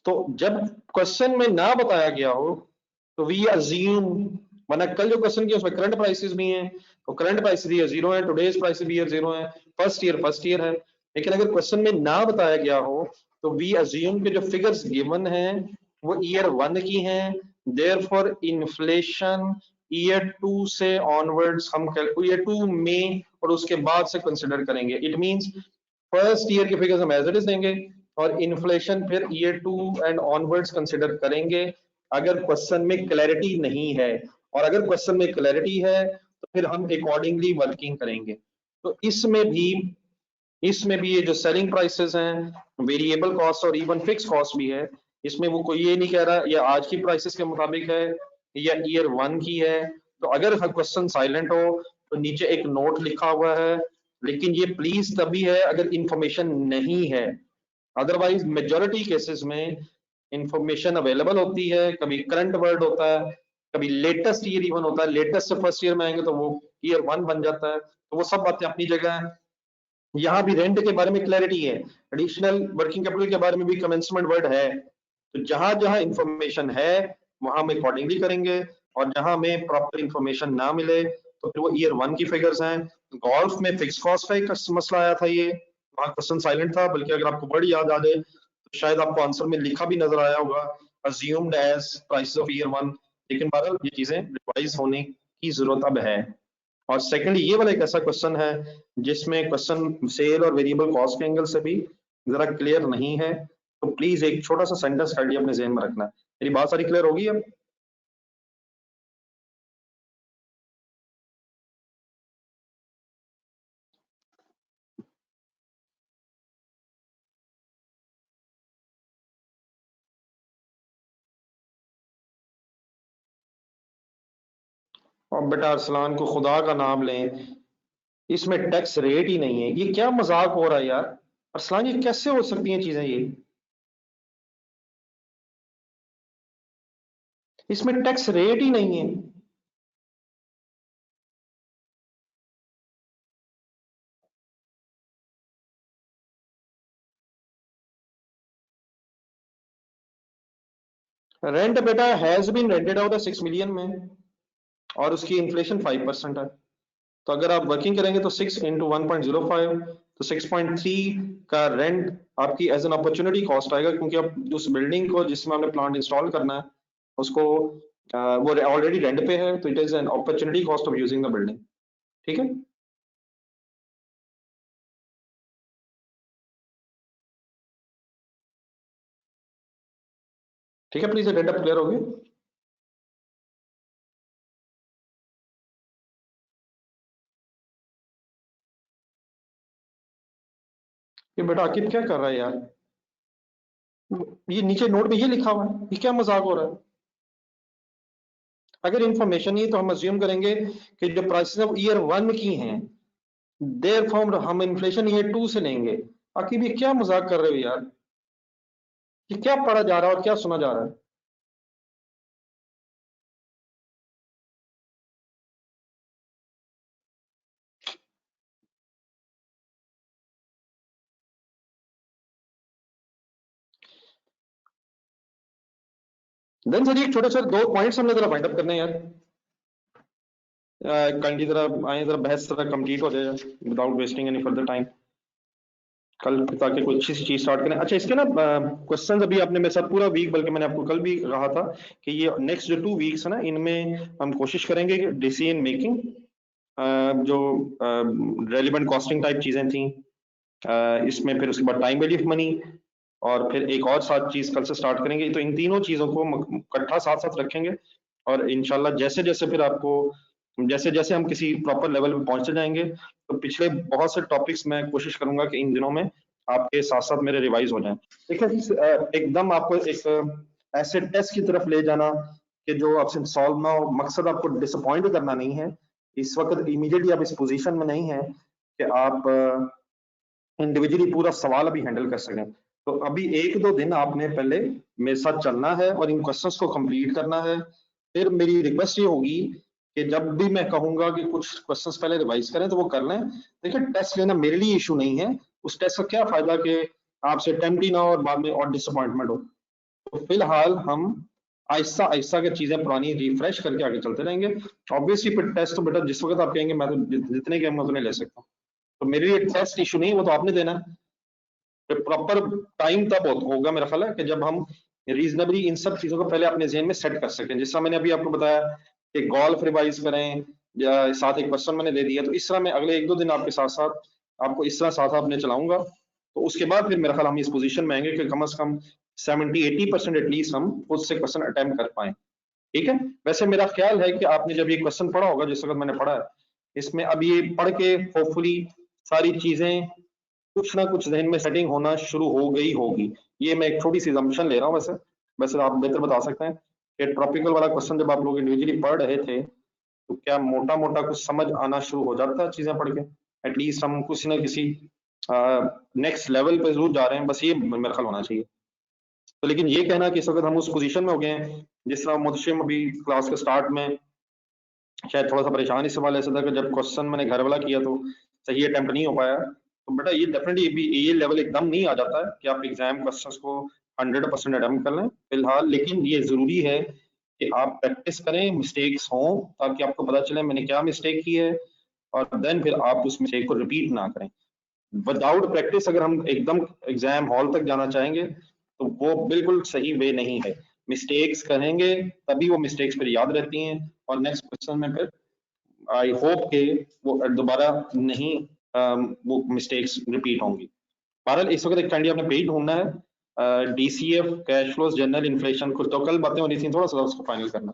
तो जब क्वेश्चन में ना बताया गया हो तो वी अज्यूम, वरना कल जो क्वेश्चन किया उसमें करंट प्राइसेस भी हैं, तो करंट प्राइस भी जीरो है, टुडेज प्राइस भी जीरो है, फर्स्ट ईयर है। लेकिन अगर क्वेश्चन में ना बताया गया हो तो वी अज्यूम के जो फिगर्स गिवन हैं वो ईयर वन की हैं। देयरफॉर इन्फ्लेशन ईयर टू से ऑनवर्ड्स हम ईयर टू में और उसके बाद से कंसिडर करेंगे। इट मींस फर्स्ट ईयर के फिगर्स हम एज इट इज देंगे और इन्फ्लेशन फिर year two and onwards consider करेंगे अगर क्वेश्चन में क्लैरिटी नहीं है। और अगर क्वेश्चन में क्लैरिटी है तो फिर हम अकॉर्डिंगली वर्किंग करेंगे। तो इसमें भी ये जो सेलिंग प्राइसेस हैं, वेरिएबल कॉस्ट और इवन फिक्स कॉस्ट भी है, इसमें वो कोई ये नहीं कह रहा ये आज की प्राइसेस के मुताबिक है या ईयर वन की है। तो अगर क्वेश्चन साइलेंट हो तो नीचे एक नोट लिखा हुआ है, लेकिन ये प्लीज तभी है अगर इंफॉर्मेशन नहीं है। अदरवाइज मेजोरिटी केसेस में इंफॉर्मेशन अवेलेबल होती है, कभी करंट वर्ड होता है, कभी लेटेस्ट ईयर इवन होता है, लेटेस्ट से फर्स्ट ईयर में आएंगे तो वो ईयर वन बन जाता है। तो वो सब बातें अपनी जगह है। यहाँ भी रेंट के बारे में क्लैरिटी है, एडिशनल वर्किंग कैपिटल के बारे में भी कमेंसमेंट वर्ड है। तो जहां जहां इंफॉर्मेशन है वहां हम अकॉर्डिंगली करेंगे, और जहां हमें प्रॉपर इंफॉर्मेशन ना मिले तो फिर वो ईयर वन की फिगर्स हैं। गोल्फ में फिक्स कॉस्ट का एक मसला आया था, ये वहां क्वेश्चन साइलेंट था, बल्कि अगर आपको वर्ड याद आ जाए तो शायद आपको आंसर में लिखा भी नजर आया होगा assumed as price of year one. लेकिन बहरहाल ये चीजें रिवाइज होने की जरूरत अब है। और सेकंडली ये वाला एक ऐसा क्वेश्चन है जिसमें क्वेश्चन सेल और वेरिएबल कॉस्ट के एंगल से भी जरा क्लियर नहीं है। तो प्लीज एक छोटा सा सेंटेंस आइडिया अपने जहन में रखना है। मेरी बात सारी क्लियर होगी अब? और बेटा अरसलान को खुदा का नाम लें, इसमें टैक्स रेट ही नहीं है, ये क्या मजाक हो रहा है यार? अरसलान ये कैसे हो सकती हैं चीजें ये? इसमें टैक्स रेट ही नहीं है। रेंट बेटा हैज बीन रेंटेड आउट है 6 मिलियन में, और उसकी इन्फ्लेशन 5% है। तो अगर आप वर्किंग करेंगे तो 6 × 1.05, तो 6.3 का रेंट आपकी एज एन अपॉर्चुनिटी कॉस्ट आएगा, क्योंकि आप उस बिल्डिंग को जिसमें आपने प्लांट इंस्टॉल करना है उसको वो ऑलरेडी रेंट पे है, तो it is an opportunity cost of using the building. ठीक है? ठीक है, प्लीज डेटा क्लियर होगी। ये बेटा आकिब क्या कर रहा है यार? ये नीचे नोट में ये लिखा हुआ है, ये क्या मजाक हो रहा है? अगर इंफॉर्मेशन नहीं तो हम अज्यूम करेंगे कि जो प्राइसेस अब ईयर 1 की हैं, देयरफॉर हम इन्फ्लेशन ईयर 2 से लेंगे। आखिर ये क्या मजाक कर रहे हो यार, ये क्या पढ़ा जा रहा है और क्या सुना जा रहा है? देन सर, ये छोटे छोटे 2 पॉइंट्स हमने जरा फाइंड अप करने हैं यार, काइंडली जरा आए, जरा बहस जरा कंप्लीट हो जाए without wasting any further time, कल ताकि कोई अच्छी सी चीज स्टार्ट करें। अच्छा, इसके ना क्वेश्चंस अभी आपने मेरे साथ पूरा वीक, बल्कि मैंने आपको कल भी कहा था कि ये नेक्स्ट जो 2 वीक्स है ना, इनमें हम कोशिश करेंगे कि डिसीजन मेकिंग, जो रेलिवेंट कॉस्टिंग टाइप चीजें थी, इसमें फिर उसके बाद टाइम वैल्यू ऑफ मनी, और फिर एक और सात चीज कल से स्टार्ट करेंगे। तो इन तीनों चीजों को इकट्ठा साथ साथ रखेंगे, और इंशाल्लाह जैसे जैसे फिर आपको, जैसे जैसे हम किसी प्रॉपर लेवल पे पहुंचते जाएंगे, तो पिछले बहुत से टॉपिक्स मैं कोशिश करूंगा कि इन दिनों में आपके साथ साथ मेरे रिवाइज हो जाएं। देखिए एकदम आपको एक ऐसे टेस्ट की तरफ ले जाना कि जो आपसे सॉल्व ना हो, मकसद आपको डिसअपॉइंट करना नहीं है। इस वक्त इमीडिएटली आप इस पोजीशन में नहीं है कि आप इंडिविजुअली पूरा सवाल अभी हैंडल कर सकें। तो अभी 1-2 दिन आपने पहले मेरे साथ चलना है और इन क्वेश्चंस को कंप्लीट करना है। फिर मेरी रिक्वेस्ट ये होगी कि जब भी मैं कहूंगा कि कुछ क्वेश्चंस पहले रिवाइज करें तो वो कर लें। देखिए, टेस्ट लेना मेरे लिए इशू नहीं है, उस टेस्ट का क्या फायदा कि आपसे अटेम्प्ट ही ना हो और बाद में और डिसअपॉइंटमेंट हो। तो फिलहाल हम आहिस्ता आहिस्ता के चीजें पुरानी रिफ्रेश करके आगे चलते रहेंगे। ऑब्वियसली फिर टेस्ट तो बेटा जिस वक्त आप कहेंगे मैं तो जितने गेम उतने ले सकता हूँ, तो मेरे लिए टेस्ट इशू नहीं, वो तो आपने देना है। प्रॉपर टाइम तब होगा मेरा ख्याल है कि जब हम रीजनेबली इन सब चीजों को पहले अपने जहन में सेट कर सकें। जिस तरह मैंने अभी आपको बताया कि गोल्फ रिवाइज करें, या साथ एक क्वेश्चन मैंने दे दिया, तो इस तरह मैं अगले 1-2 दिन आपके साथ साथ आपको इस तरह साथ अपने चलाऊंगा। तो उसके बाद फिर मेरा ख्याल हम इस पोजीशन में आएंगे कि कम से कम 70-80% एटलीस्ट हम खुद से क्वेश्चन अटेम्प्ट कर पाए। ठीक है। वैसे मेरा ख्याल है कि आपने जब ये क्वेश्चन पढ़ा होगा जिस वक्त मैंने पढ़ा है, इसमें अब ये पढ़ के होपफुली सारी चीजें कुछ ना कुछ जहन में सेटिंग होना शुरू हो गई होगी। ये मैं एक छोटी सी assumption ले रहा हूँ। वैसे वैसे आप बेहतर बता सकते हैं कि ट्रॉपिकल वाला क्वेश्चन जब आप लोग इंडिविजुअली पढ़ रहे थे, तो क्या मोटा मोटा कुछ समझ आना शुरू हो जाता है चीजें पढ़ के? एटलीस्ट हम कुछ ना किसी नेक्स्ट लेवल पे जरूर जा रहे हैं, बस ये मेरा ख्याल होना चाहिए। तो लेकिन ये कहना कि इस वक्त हम उस पोजीशन में हो गए हैं, जिस तरह मुदशिम अभी क्लास के स्टार्ट में शायद थोड़ा सा परेशान इस हवाले से था कि जब क्वेश्चन मैंने घर वाला किया तो सही अटेम्प्ट नहीं हो पाया। तो बेटा ये डेफिनेटली भी ये लेवल एकदम नहीं आ जाता है कि आप एग्जाम क्वेश्चंस को 100% अटेम्प्ट कर लें फिलहाल, लेकिन ये जरूरी है कि आप प्रैक्टिस करें, मिस्टेक्स हों, ताकि आपको पता चले मैंने क्या मिस्टेक की है, और देन फिर आप उस मिस्टेक को रिपीट ना करें। विदाउट प्रैक्टिस अगर हम एकदम एग्जाम हॉल तक जाना चाहेंगे तो वो बिल्कुल सही वे नहीं है। मिस्टेक्स करेंगे तभी वो मिस्टेक्स फिर याद रहती हैं, और नेक्स्ट क्वेश्चन में फिर आई होप के वो दोबारा नहीं वो मिस्टेक्स रिपीट होंगी। बहरहाल इस वक्त एक काइंडली आपने पेज ढूंढना है, DCF, cash flows, general inflation, कुछ तो कल बातें हो रही थी, थोड़ा सा उसको फाइनल करना।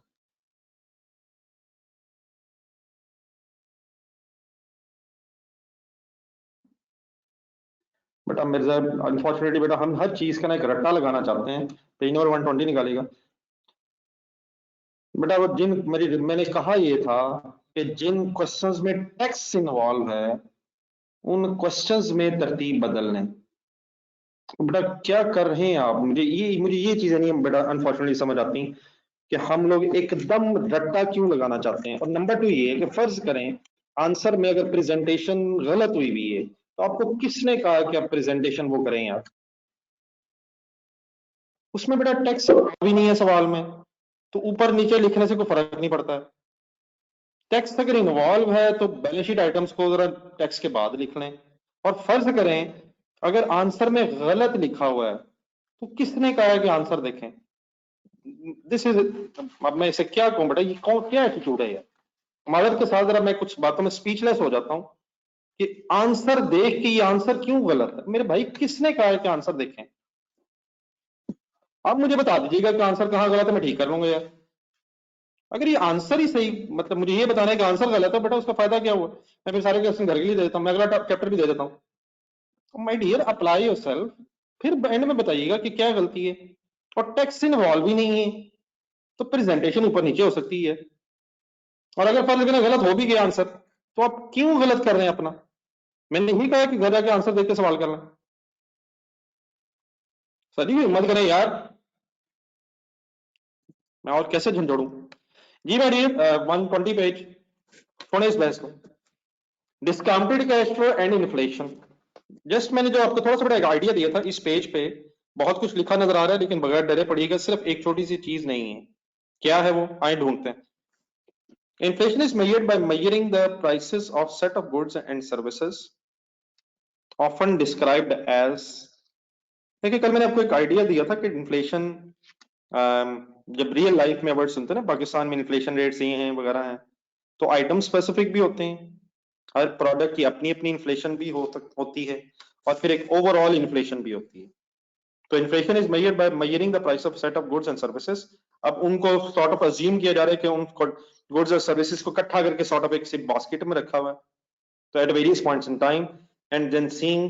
बेटा मिर्जा, अनफॉर्चुनेटली बेटा हम हर चीज का ना एक रट्टा लगाना चाहते हैं, पेन और 120 निकालेगा। बेटा वो जिन मैंने कहा ये था कि जिन क्वेश्चंस में टेक्स्ट इन्वॉल्व है उन क्वेश्चंस में तरतीब बदल लें। तो बेटा क्या कर रहे हैं आप? मुझे ये चीजें नहीं बेटा अनफॉर्चुनेटली समझ आती कि हम लोग एकदम रट्टा क्यों लगाना चाहते हैं। और नंबर 2 ये है कि फर्ज करें आंसर में अगर प्रेजेंटेशन गलत हुई भी है, तो आपको किसने कहा कि आप प्रेजेंटेशन वो करें यार? उसमें बेटा टेक्स्ट भी नहीं है सवाल में, तो ऊपर नीचे लिखने से कोई फर्क नहीं पड़ता है। टेक्स्ट अगर इन्वॉल्व है तो बैलेंस शीट आइटम्स को जरा टेक्स्ट के बाद लिख लें। और फर्ज करें अगर आंसर में गलत लिखा हुआ है, तो किसने कहा है कि आंसर देखें? दिस इज, अब मैं इसे क्या कहूं बेटा, ये कौन क्या एटीट्यूड है यार? मादर के साथ जरा मैं कुछ बातों में स्पीचलेस हो जाता हूं कि आंसर देख के ये आंसर क्यों गलत है। मेरे भाई किसने कहा है कि आंसर देखें? आप मुझे बता दीजिएगा कि आंसर कहाँ गलत है, मैं ठीक कर लूंगा यार। अगर ये आंसर ही सही, मतलब मुझे ये बताना है कि आंसर गलत है, बेटा उसका फायदा क्या हुआ? मैं फिर सारे क्वेश्चन घर के लिए दे देता हूँ, मैं अगला चैप्टर भी दे देता हूँ। माय डियर, अप्लाई योरसेल्फ, फिर एंड में बताइएगा कि क्या गलती है। और टेक्स्ट इन्वॉल्व ही नहीं है तो प्रेजेंटेशन ऊपर नीचे हो सकती है। और अगर फर्ज करें गलत हो भी गया आंसर, तो आप क्यों गलत कर रहे हैं अपना? मैंने नहीं कहा कि घर जाके आंसर देख के सवाल कर लें। सर जी हिम्मत करें यार, मैं और कैसे झंझोड़ूं। जी मैं डियर 120 पेज, थोड़े इस बहस को, discounted cash flow and inflation. Just मैंने जो आपको थोड़ा सा बड़ा एक आइडिया दिया था, इस पेज पे बहुत कुछ लिखा नजर आ रहा है, लेकिन बगैर डरे पड़िएगा, सिर्फ एक छोटी सी चीज नहीं है। क्या है वो, आए ढूंढते हैं। Inflation is measured by measuring the prices of set of goods and services often described as। देखिए कल मैंने आपको एक आइडिया दिया था कि इन्फ्लेशन, जब रियल लाइफ में वर्ड सुनते हैं ना, पाकिस्तान में इन्फ्लेशन रेट्स ये हैं वगैरह हैं, तो आइटम स्पेसिफिक भी होते हैं, हर प्रोडक्ट की अपनी अपनी इन्फ्लेशन भी होती है, और फिर एक ओवरऑल इन्फ्लेशन भी होती है। तो inflation is measured by measuring the price of set of goods and services. अब उनको सॉर्ट ऑफ अज्यूम किया जा रहा है कि उन गुड्स और सर्विसेज को इकट्ठा करके सॉर्ट ऑफ एक सिर्फ बास्केट में रखा हुआ है, तो at various points in time, and then seeing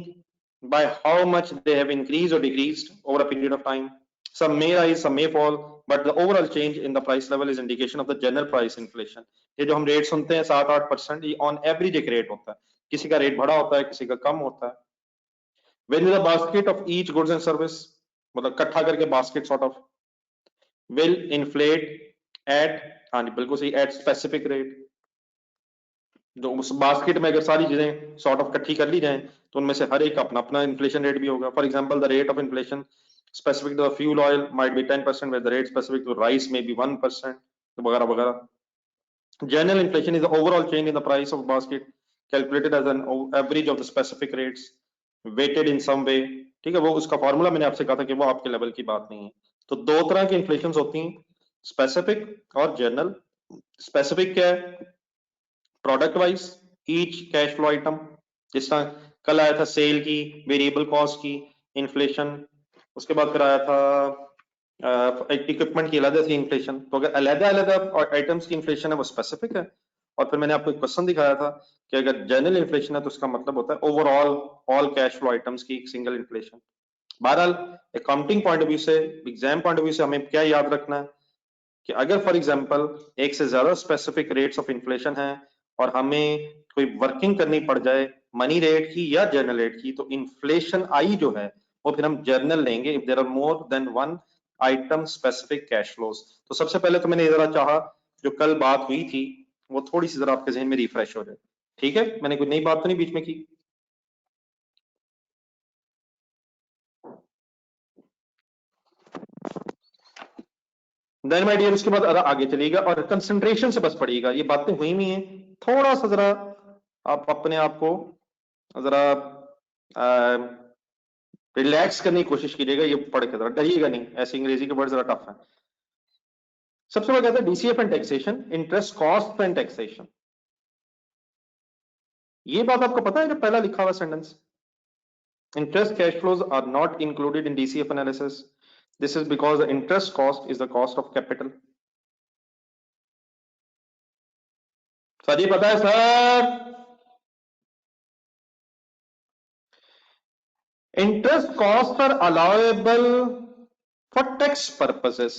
by how much they have increased or decreased over a period of time. Some may rise, some may fall, but the overall change in the price level is indication of the general price inflation. ये जो हम रेट सुनते हैं 7-8%, ये ऑन एवरेज एक रेट होता है, किसी का रेट बढ़ा होता है, किसी का कम होता है। When the basket of each goods and service, मतलब इकट्ठा करके basket sort of, will inflate at, हाँ जी बिल्कुल सही, at specific rate। जो उस बास्केट में अगर सारी चीजें सॉर्ट ऑफ इकट्ठी कर ली जाएं, तो उनमें से हर एक अपना अपना इन्फ्लेशन रेट भी होगा। For example the rate of inflation specific to the fuel oil might be 10%, where the rate specific to rice may be 1%, वगैरह वगैरह। General inflation is the overall change in the price of basket calculated as an average of the specific rates weighted in some way। ठीक है, वो उसका फॉर्मूला मैंने आपसे कहा था कि वो आपके लेवल की बात नहीं है। तो दो तरह की इन्फ्लेशन होती हैं, स्पेसिफिक और जनरल। स्पेसिफिक क्या है, product wise, each cash flow item, जिस तरह कल आया था सेल की, वेरिएबल कॉस्ट की इन्फ्लेशन, उसके बाद फिर आया था इक्विपमेंट की अलग थी इन्फ्लेशन। तो अगर अलग अलग आइटम्स की इन्फ्लेशन है वो स्पेसिफिक है। और फिर मैंने आपको एक क्वेश्चन दिखाया था कि अगर जनरल इन्फ्लेशन है तो उसका मतलब होता है overall all cash flow items की एक सिंगल इन्फ्लेशन। बहरहाल अकाउंटिंग पॉइंट ऑफ व्यू से, एग्जाम पॉइंट ऑफ व्यू से हमें क्या याद रखना है कि अगर फॉर एग्जांपल एक से ज्यादा स्पेसिफिक रेट्स ऑफ इन्फ्लेशन है और हमें कोई वर्किंग करनी पड़ जाए मनी रेट की या जर्नल रेट की, तो इन्फ्लेशन आई जो है वो फिर हम जर्नल लेंगे if there are more than one item specific cash flows. तो सबसे पहले तो मैंने जरा चाहा जो कल बात हुई थी वो थोड़ी सी जरा आपके जहन में रिफ्रेश हो जाए। ठीक है, मैंने कोई नई बात तो नहीं बीच में की। देन माय डियर उसके बाद आगे चलिएगा और कंसंट्रेशन से बस पढ़िएगा, ये बातें हुई हुई हैं, थोड़ा सा जरा आप अपने आप को जरा रिलैक्स करने की कोशिश कीजिएगा, ये पढ़ के जरा डरिएगा नहीं, ऐसे अंग्रेजी के वर्ड जरा टफ है। सबसे पहले कहते हैं DCF and taxation, interest cost and taxation. ये बात आपको पता है जो पहला लिखा हुआ sentence, interest cash flows are not included in DCF analysis, this is because the interest cost is the cost of capital. Sir ये पता है sir, interest cost are allowable for tax purposes.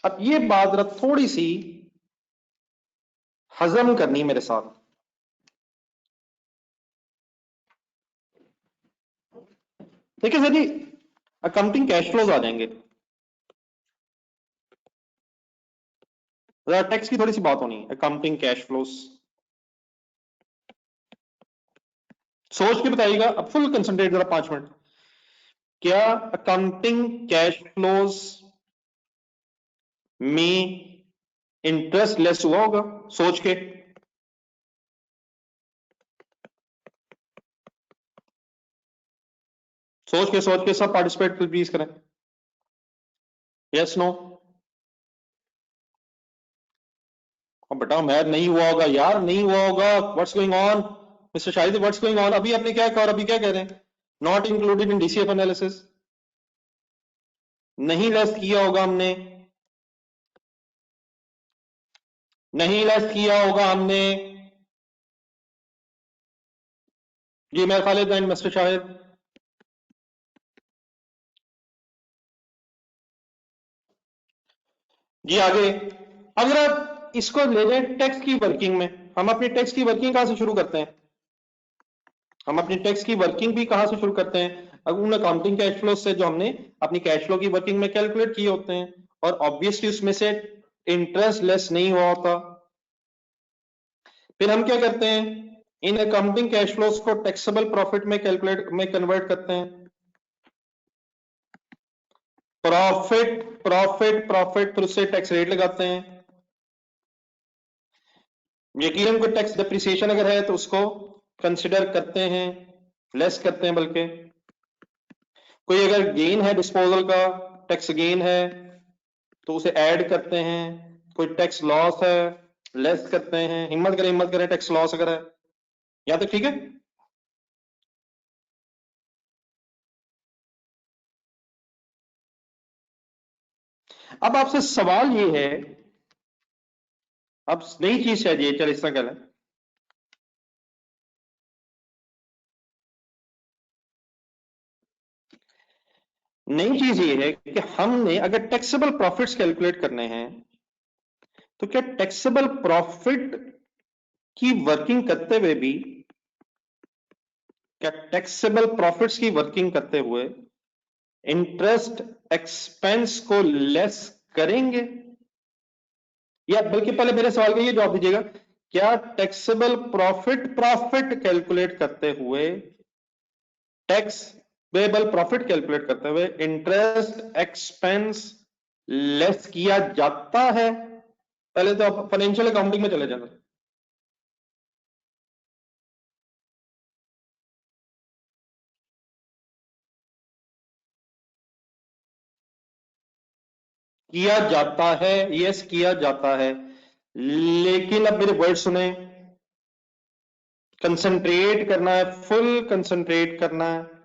अब ये बात जरा थोड़ी सी हजम करनी मेरे साथ। देखिए सर जी, अकाउंटिंग कैश फ्लोज आ जाएंगे, टैक्स की थोड़ी सी बात होनी है। अकाउंटिंग कैश फ्लोज सोच के बताइएगा, अब फुल कंसंट्रेट जरा 5 मिनट। क्या अकाउंटिंग कैश फ्लोज में इंटरेस्ट लेस हुआ होगा? सोच के, सोच के सब पार्टिसिपेट प्लीज करें, यस नो। अब बताओ, मैं नहीं हुआ होगा यार, नहीं हुआ होगा, what's going on mister Shahid, what's going on? अभी आपने क्या कहा और अभी क्या कह रहे हैं? Not included in DCF analysis, नहीं लेस किया होगा हमने, नहीं लेस किया होगा हमने। जी मैं खालिद एंड मिस्टर शाहिद। जी आगे, अगर आप इसको ले जाए टैक्स की वर्किंग में। हम अपनी टैक्स की वर्किंग कहां से शुरू करते हैं? हम अपनी टैक्स की वर्किंग भी कहां से शुरू करते हैं? अब उन अकाउंटिंग कैश फ्लो से जो हमने अपनी कैश फ्लो की वर्किंग में कैलकुलेट किए होते हैं, और ऑब्वियसली उसमें से इंटरेस्ट लेस नहीं हुआ होता। फिर हम क्या करते हैं, इन अकाउंटिंग कैश फ्लोज को टैक्सेबल प्रॉफिट में कैलकुलेट में कन्वर्ट करते हैं। प्रॉफिट प्रॉफिट प्रॉफिट, फिर उससे टैक्स रेट लगाते हैं। यकीनन कोई टैक्स डिप्रिसिएशन अगर है तो उसको कंसिडर करते हैं, लेस करते हैं बल्कि। कोई अगर गेन है डिस्पोजल का, टैक्स गेन है, तो उसे ऐड करते हैं। कोई टैक्स लॉस है, लेस करते हैं। हिम्मत करें टैक्स लॉस अगर है। यहां तक ठीक है? अब आपसे सवाल ये है, अब नई चीज चाहिए, चल इस तरह कह लें, नई चीज ये है कि हमने अगर टैक्सेबल प्रॉफिट्स कैलकुलेट करने हैं, तो क्या टैक्सेबल प्रॉफिट की वर्किंग करते हुए भी, क्या टैक्सेबल प्रॉफिट्स की वर्किंग करते हुए इंटरेस्ट एक्सपेंस को लेस करेंगे? या बल्कि पहले मेरे सवाल का ये जवाब दीजिएगा, क्या टैक्सेबल प्रॉफिट प्रॉफिट कैलकुलेट करते हुए, टैक्स पेबल प्रॉफिट कैलकुलेट करते हुए इंटरेस्ट एक्सपेंस लेस किया जाता है? पहले तो आप फाइनेंशियल अकाउंटिंग में चले जाना। किया जाता है, यस किया जाता है, लेकिन अब मेरे वर्ड सुने, कंसंट्रेट करना है, फुल कंसंट्रेट करना है।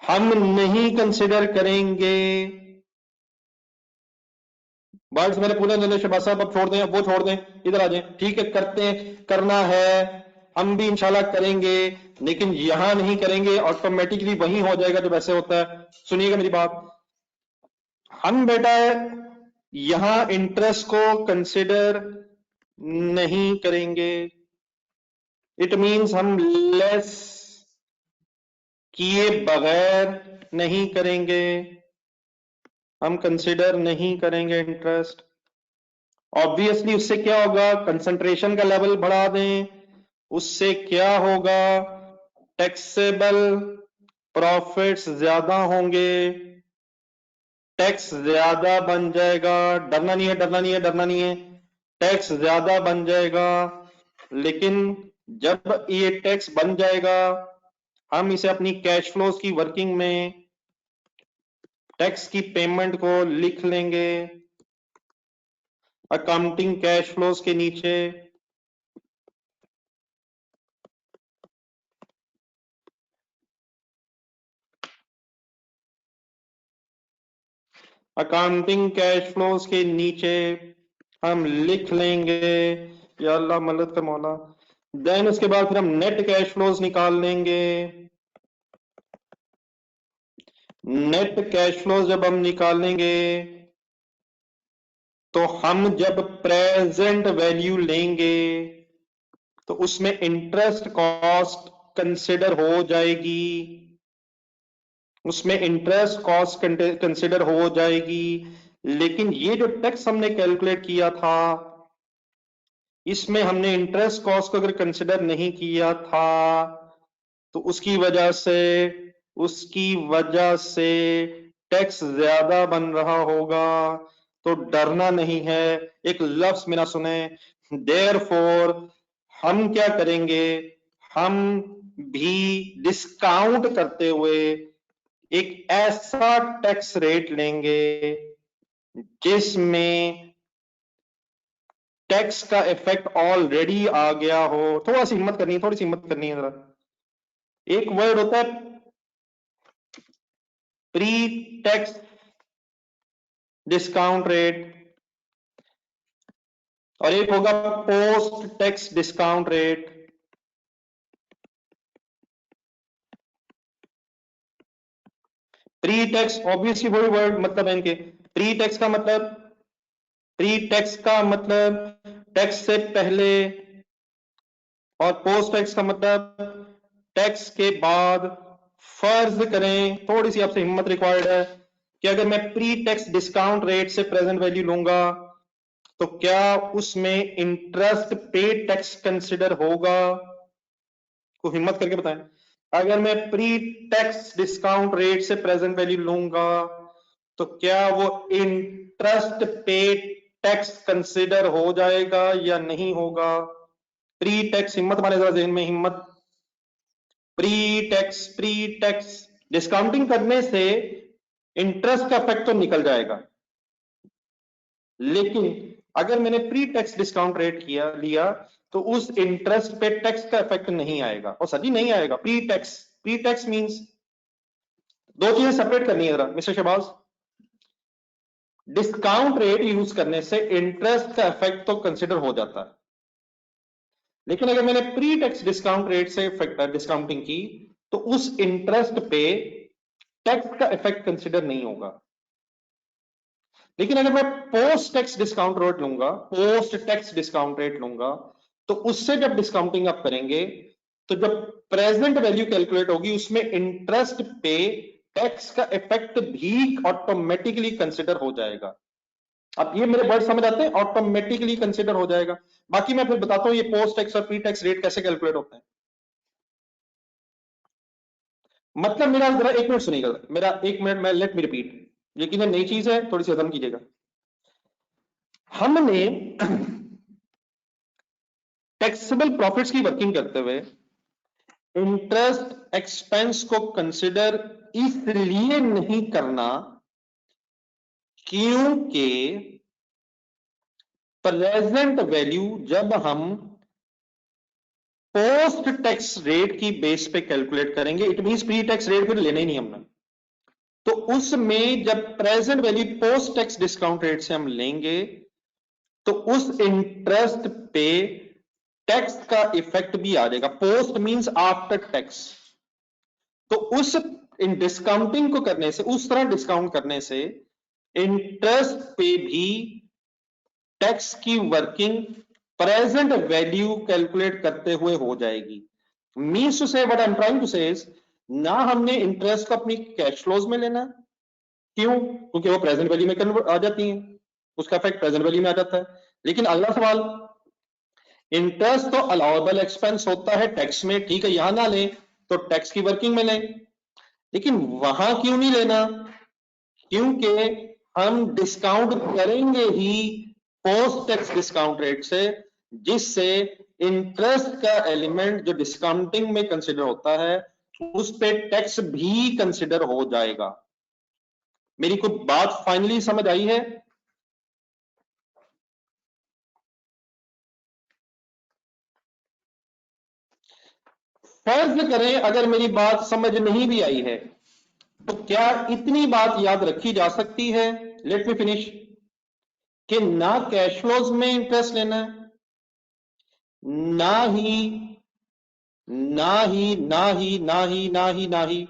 हम नहीं कंसिडर करेंगे, वर्ड्स मैंने पूरे ले शहबाज साहब, अब छोड़ दें, अब वो छोड़ दें, इधर आ जाएं। ठीक है, करते हैं, करना है, हम भी इंशाल्लाह करेंगे, लेकिन यहां नहीं करेंगे, ऑटोमेटिकली वही हो जाएगा जो वैसे होता है। सुनिएगा मेरी बात, हम बेटा यहां इंटरेस्ट को कंसिडर नहीं करेंगे। इट मींस हम लेस किए बगैर नहीं करेंगे, हम कंसिडर नहीं करेंगे इंटरेस्ट। ऑब्वियसली उससे क्या होगा, कंसंट्रेशन का लेवल बढ़ा दें, उससे क्या होगा, टैक्सेबल प्रॉफिट्स ज्यादा होंगे, टैक्स ज्यादा बन जाएगा। डरना नहीं है, डरना नहीं है, डरना नहीं है, टैक्स ज्यादा बन जाएगा। लेकिन जब ये टैक्स बन जाएगा, हम इसे अपनी कैश फ्लोज की वर्किंग में टैक्स की पेमेंट को लिख लेंगे अकाउंटिंग कैश फ्लोज के नीचे। अकाउंटिंग कैश फ्लोज के नीचे हम लिख लेंगे, या अल्लाह मदद कर मौला। देन उसके बाद फिर हम नेट कैश फ्लोज निकाल लेंगे। नेट कैश फ्लोज जब हम निकालेंगे, तो हम जब प्रेजेंट वैल्यू लेंगे, तो उसमें इंटरेस्ट कॉस्ट कंसिडर हो जाएगी, उसमें इंटरेस्ट कॉस्ट कंसिडर हो जाएगी। लेकिन ये जो टैक्स हमने कैलकुलेट किया था, इसमें हमने इंटरेस्ट कॉस्ट को अगर कंसिडर नहीं किया था, तो उसकी वजह से टैक्स ज्यादा बन रहा होगा। तो डरना नहीं है, एक लफ्ज मेरा सुने, देयरफॉर हम क्या करेंगे, हम भी डिस्काउंट करते हुए एक ऐसा टैक्स रेट लेंगे जिसमें टैक्स का इफेक्ट ऑलरेडी आ गया हो। थोड़ा सी हिम्मत करनी है, थोड़ी सी हिम्मत करनी है जरा। एक वर्ड होता है प्री टैक्स डिस्काउंट रेट, और एक होगा post tax discount rate. Pre tax obviously वही वर्ड मतलब है इनके। प्री टैक्स का मतलब प्री टैक्स का मतलब टैक्स से पहले, और पोस्ट टैक्स का मतलब टैक्स के बाद। फर्ज करें, थोड़ी सी आपसे हिम्मत रिक्वायर्ड है, कि अगर मैं प्री टैक्स डिस्काउंट रेट से प्रेजेंट वैल्यू लूंगा तो क्या उसमें इंटरेस्ट पे टैक्स कंसिडर होगा? को हिम्मत करके बताएं। अगर मैं प्री टैक्स डिस्काउंट रेट से प्रेजेंट वैल्यू लूंगा तो क्या वो इंटरेस्ट पे टैक्स कंसिडर हो जाएगा या नहीं होगा? प्री टैक्स, हिम्मत माने जरा जहन में हिम्मत। प्री टैक्स डिस्काउंटिंग करने से इंटरेस्ट का इफेक्ट तो निकल जाएगा, लेकिन अगर मैंने प्री टैक्स डिस्काउंट रेट लिया तो उस इंटरेस्ट पे टैक्स का इफेक्ट नहीं आएगा। और सभी नहीं आएगा। प्री टैक्स मींस दो चीजें सेपरेट करनी है जरा mister Shahbaz. Discount rate use करने से इंटरेस्ट का इफेक्ट तो कंसिडर हो जाता है, लेकिन अगर मैंने प्री टैक्स डिस्काउंट रेट से डिस्काउंटिंग की तो उस इंटरेस्ट पे टैक्स का इफेक्ट कंसिडर नहीं होगा। लेकिन अगर मैं पोस्ट टैक्स डिस्काउंट रेट लूंगा तो उससे जब डिस्काउंटिंग आप करेंगे तो जब प्रेजेंट वैल्यू कैलकुलेट होगी उसमें इंटरेस्ट पे टैक्स का इफेक्ट भी ऑटोमेटिकली कंसिडर हो जाएगा। अब ये मेरे वर्ड समझ आते हैं, ऑटोमेटिकली कंसिडर हो जाएगा। बाकी मैं फिर बताता हूं ये पोस्ट टैक्स और प्री टैक्स रेट कैसे कैलकुलेट होते हैं। मतलब मेरा जरा एक मिनट सुनिएगा, मेरा एक मिनट, मैं लेट मी रिपीट, यकीन नई चीज है, थोड़ी सी हजम कीजिएगा। हमने टैक्सेबल प्रॉफिट्स की वर्किंग करते हुए इंटरेस्ट एक्सपेंस को कंसिडर इसलिए नहीं करना क्योंकि प्रेजेंट वैल्यू जब हम पोस्ट टैक्स रेट की बेस पे कैलकुलेट करेंगे, it means pre tax rate फिर लेना ही नहीं हमने, तो उसमें जब present value post tax discount rate से हम लेंगे तो उस इंटरेस्ट पे टैक्स का इफेक्ट भी आ जाएगा। Post means after tax. तो उस इन डिस्काउंटिंग को करने से, उस तरह डिस्काउंट करने से इंटरेस्ट पे भी टैक्स की वर्किंग प्रेजेंट वैल्यू कैलकुलेट करते हुए हो जाएगी। Means to say, what I am trying to say is, ना हमने इंटरेस्ट को अपनी कैश फ्लोज में लेना। क्यों? क्योंकि वो प्रेजेंट वैल्यू में कन्वर्ट आ जाती है, उसका इफेक्ट प्रेजेंट वैल्यू में आ जाता है। लेकिन अगला सवाल, इंटरेस्ट तो अलाउेबल एक्सपेंस होता है टैक्स में, ठीक है, यहां ना लें तो टैक्स की वर्किंग में लें, लेकिन वहां क्यों नहीं लेना? क्योंकि हम डिस्काउंट करेंगे ही पोस्ट टैक्स डिस्काउंट रेट से, जिससे इंटरेस्ट का एलिमेंट जो डिस्काउंटिंग में कंसिडर होता है उस पे टैक्स भी कंसिडर हो जाएगा। मेरी कोई बात फाइनली समझ आई है? फर्ज करें अगर मेरी बात समझ नहीं भी आई है तो क्या इतनी बात याद रखी जा सकती है, लेट मी फिनिश, कि ना कैश फ्लोज में इंटरेस्ट लेना है, ना ही ना ही ना ही ना ही ना ही ना ही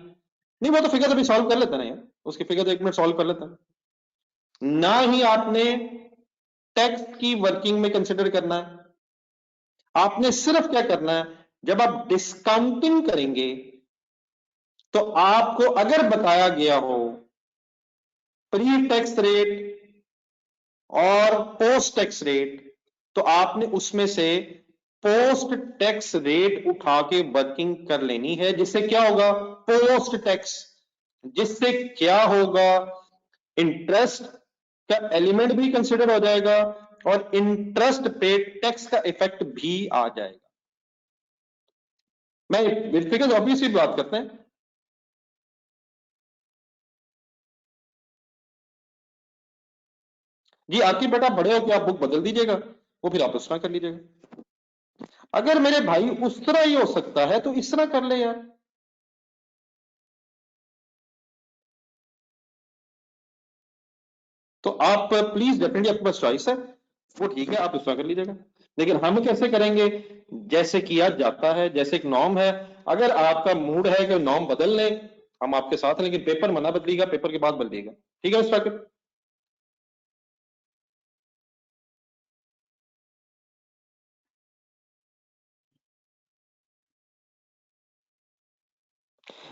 नहीं, वो तो फिगर अभी सॉल्व कर लेते ना यार, उसकी फिगर तो 1 मिनट सॉल्व कर लेते हैं। ना ही आपने टैक्स की वर्किंग में कंसिडर करना है। आपने सिर्फ क्या करना है, जब आप डिस्काउंटिंग करेंगे तो आपको अगर बताया गया हो प्री टैक्स रेट और पोस्ट टैक्स रेट, तो आपने उसमें से पोस्ट टैक्स रेट उठा के वर्किंग कर लेनी है। जिससे क्या होगा, पोस्ट टैक्स, जिससे क्या होगा, इंटरेस्ट का एलिमेंट भी कंसिडर हो जाएगा और इंटरेस्ट पे टैक्स का इफेक्ट भी आ जाएगा। मैं फिगर ऑब्वियसली बात करते हैं। जी आपकी बेटा बड़े हो के आप बुक बदल दीजिएगा, वो फिर आप उस तरह कर लीजिएगा। अगर मेरे भाई उस तरह ही हो सकता है तो इस तरह कर ले यार। तो आप प्लीज, डेफिनेटली आपके पास चॉइस है, वो ठीक है, आप उसमें कर लीजिएगा। लेकिन हम कैसे करेंगे? जैसे किया जाता है, जैसे एक नॉर्म है। अगर आपका मूड है कि नॉर्म बदल लें, हम आपके साथ हैं, लेकिन पेपर मना बदलिएगा, पेपर के बाद बदलिएगा, ठीक है मिस्टर?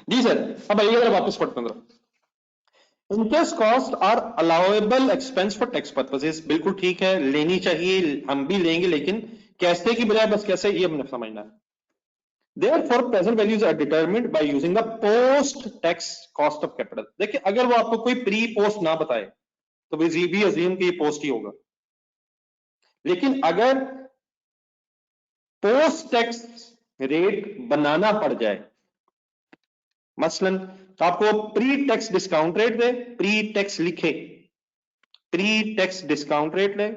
जी सर। अब आइए जरा वापस पढ़ते हैं। Interest cost are allowable expense for tax purposes, बिल्कुल ठीक है, लेनी चाहिए, हम भी लेंगे, लेकिन कैसे की बजाय बस कैसे ये हमने समझना है। Therefore, present values are determined by using the post-tax cost of capital। देखिए अगर वो आपको कोई प्री पोस्ट ना बताए तो भी अज्यूम कि ये पोस्ट ही होगा, लेकिन अगर पोस्ट टैक्स रेट बनाना पड़ जाए, मसलन तो आपको प्री टैक्स डिस्काउंट रेट दे, प्री टैक्स लिखे, प्री टैक्स डिस्काउंट रेट ले,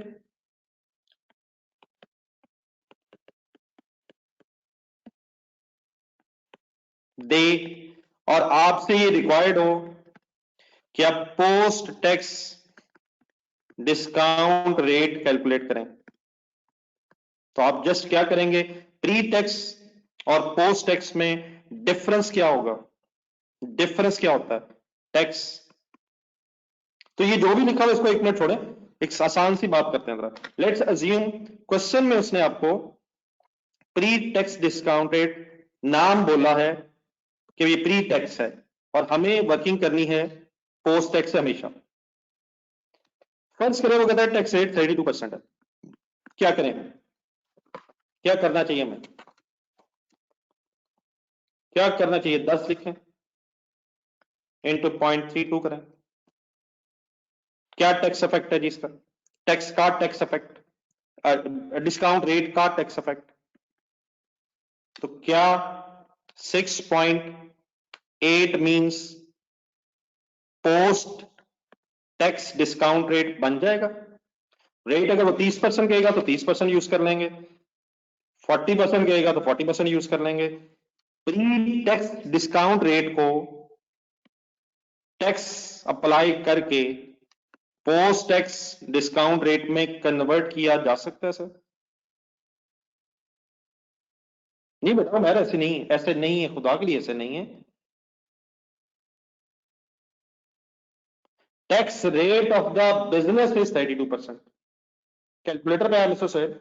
दे, और आपसे ये रिक्वायर्ड हो कि आप post tax discount rate calculate करें, तो आप जस्ट क्या करेंगे, प्री टैक्स और पोस्ट टैक्स में डिफरेंस क्या होगा, डिफरेंस क्या होता है, टैक्स। तो ये जो भी लिखा हुआ इसको एक मिनट छोड़े, एक आसान सी बात करते हैं जरा। लेट्स अज्यूम क्वेश्चन में उसने आपको प्री टैक्स डिस्काउंट रेट नाम बोला है कि ये प्री टैक्स है, और हमें वर्किंग करनी है पोस्ट टैक्स से हमेशा। फर्ज करें वो कहता है टैक्स रेट 32% है, क्या करें, क्या करना चाहिए हमें, क्या करना चाहिए, 10 लिखें इंटू 0.32 करें, क्या टैक्स इफेक्ट है जी इसका, टैक्स का टैक्स इफेक्ट, डिस्काउंट रेट का टैक्स इफेक्ट, तो क्या 6.8 means post tax discount rate बन जाएगा। रेट अगर वो 30% कहेगा तो 30% यूज कर लेंगे, 40% कहेगा तो 40% यूज कर लेंगे। प्री टैक्स डिस्काउंट रेट को टैक्स अप्लाई करके पोस्ट टैक्स डिस्काउंट रेट में कन्वर्ट किया जा सकता है सर। नहीं बेटा मैम ऐसे नहीं, ऐसे नहीं है, खुदा के लिए ऐसे नहीं है। Tax rate of the business is 32%। Calculator पे आया मिस्टर सोहेल,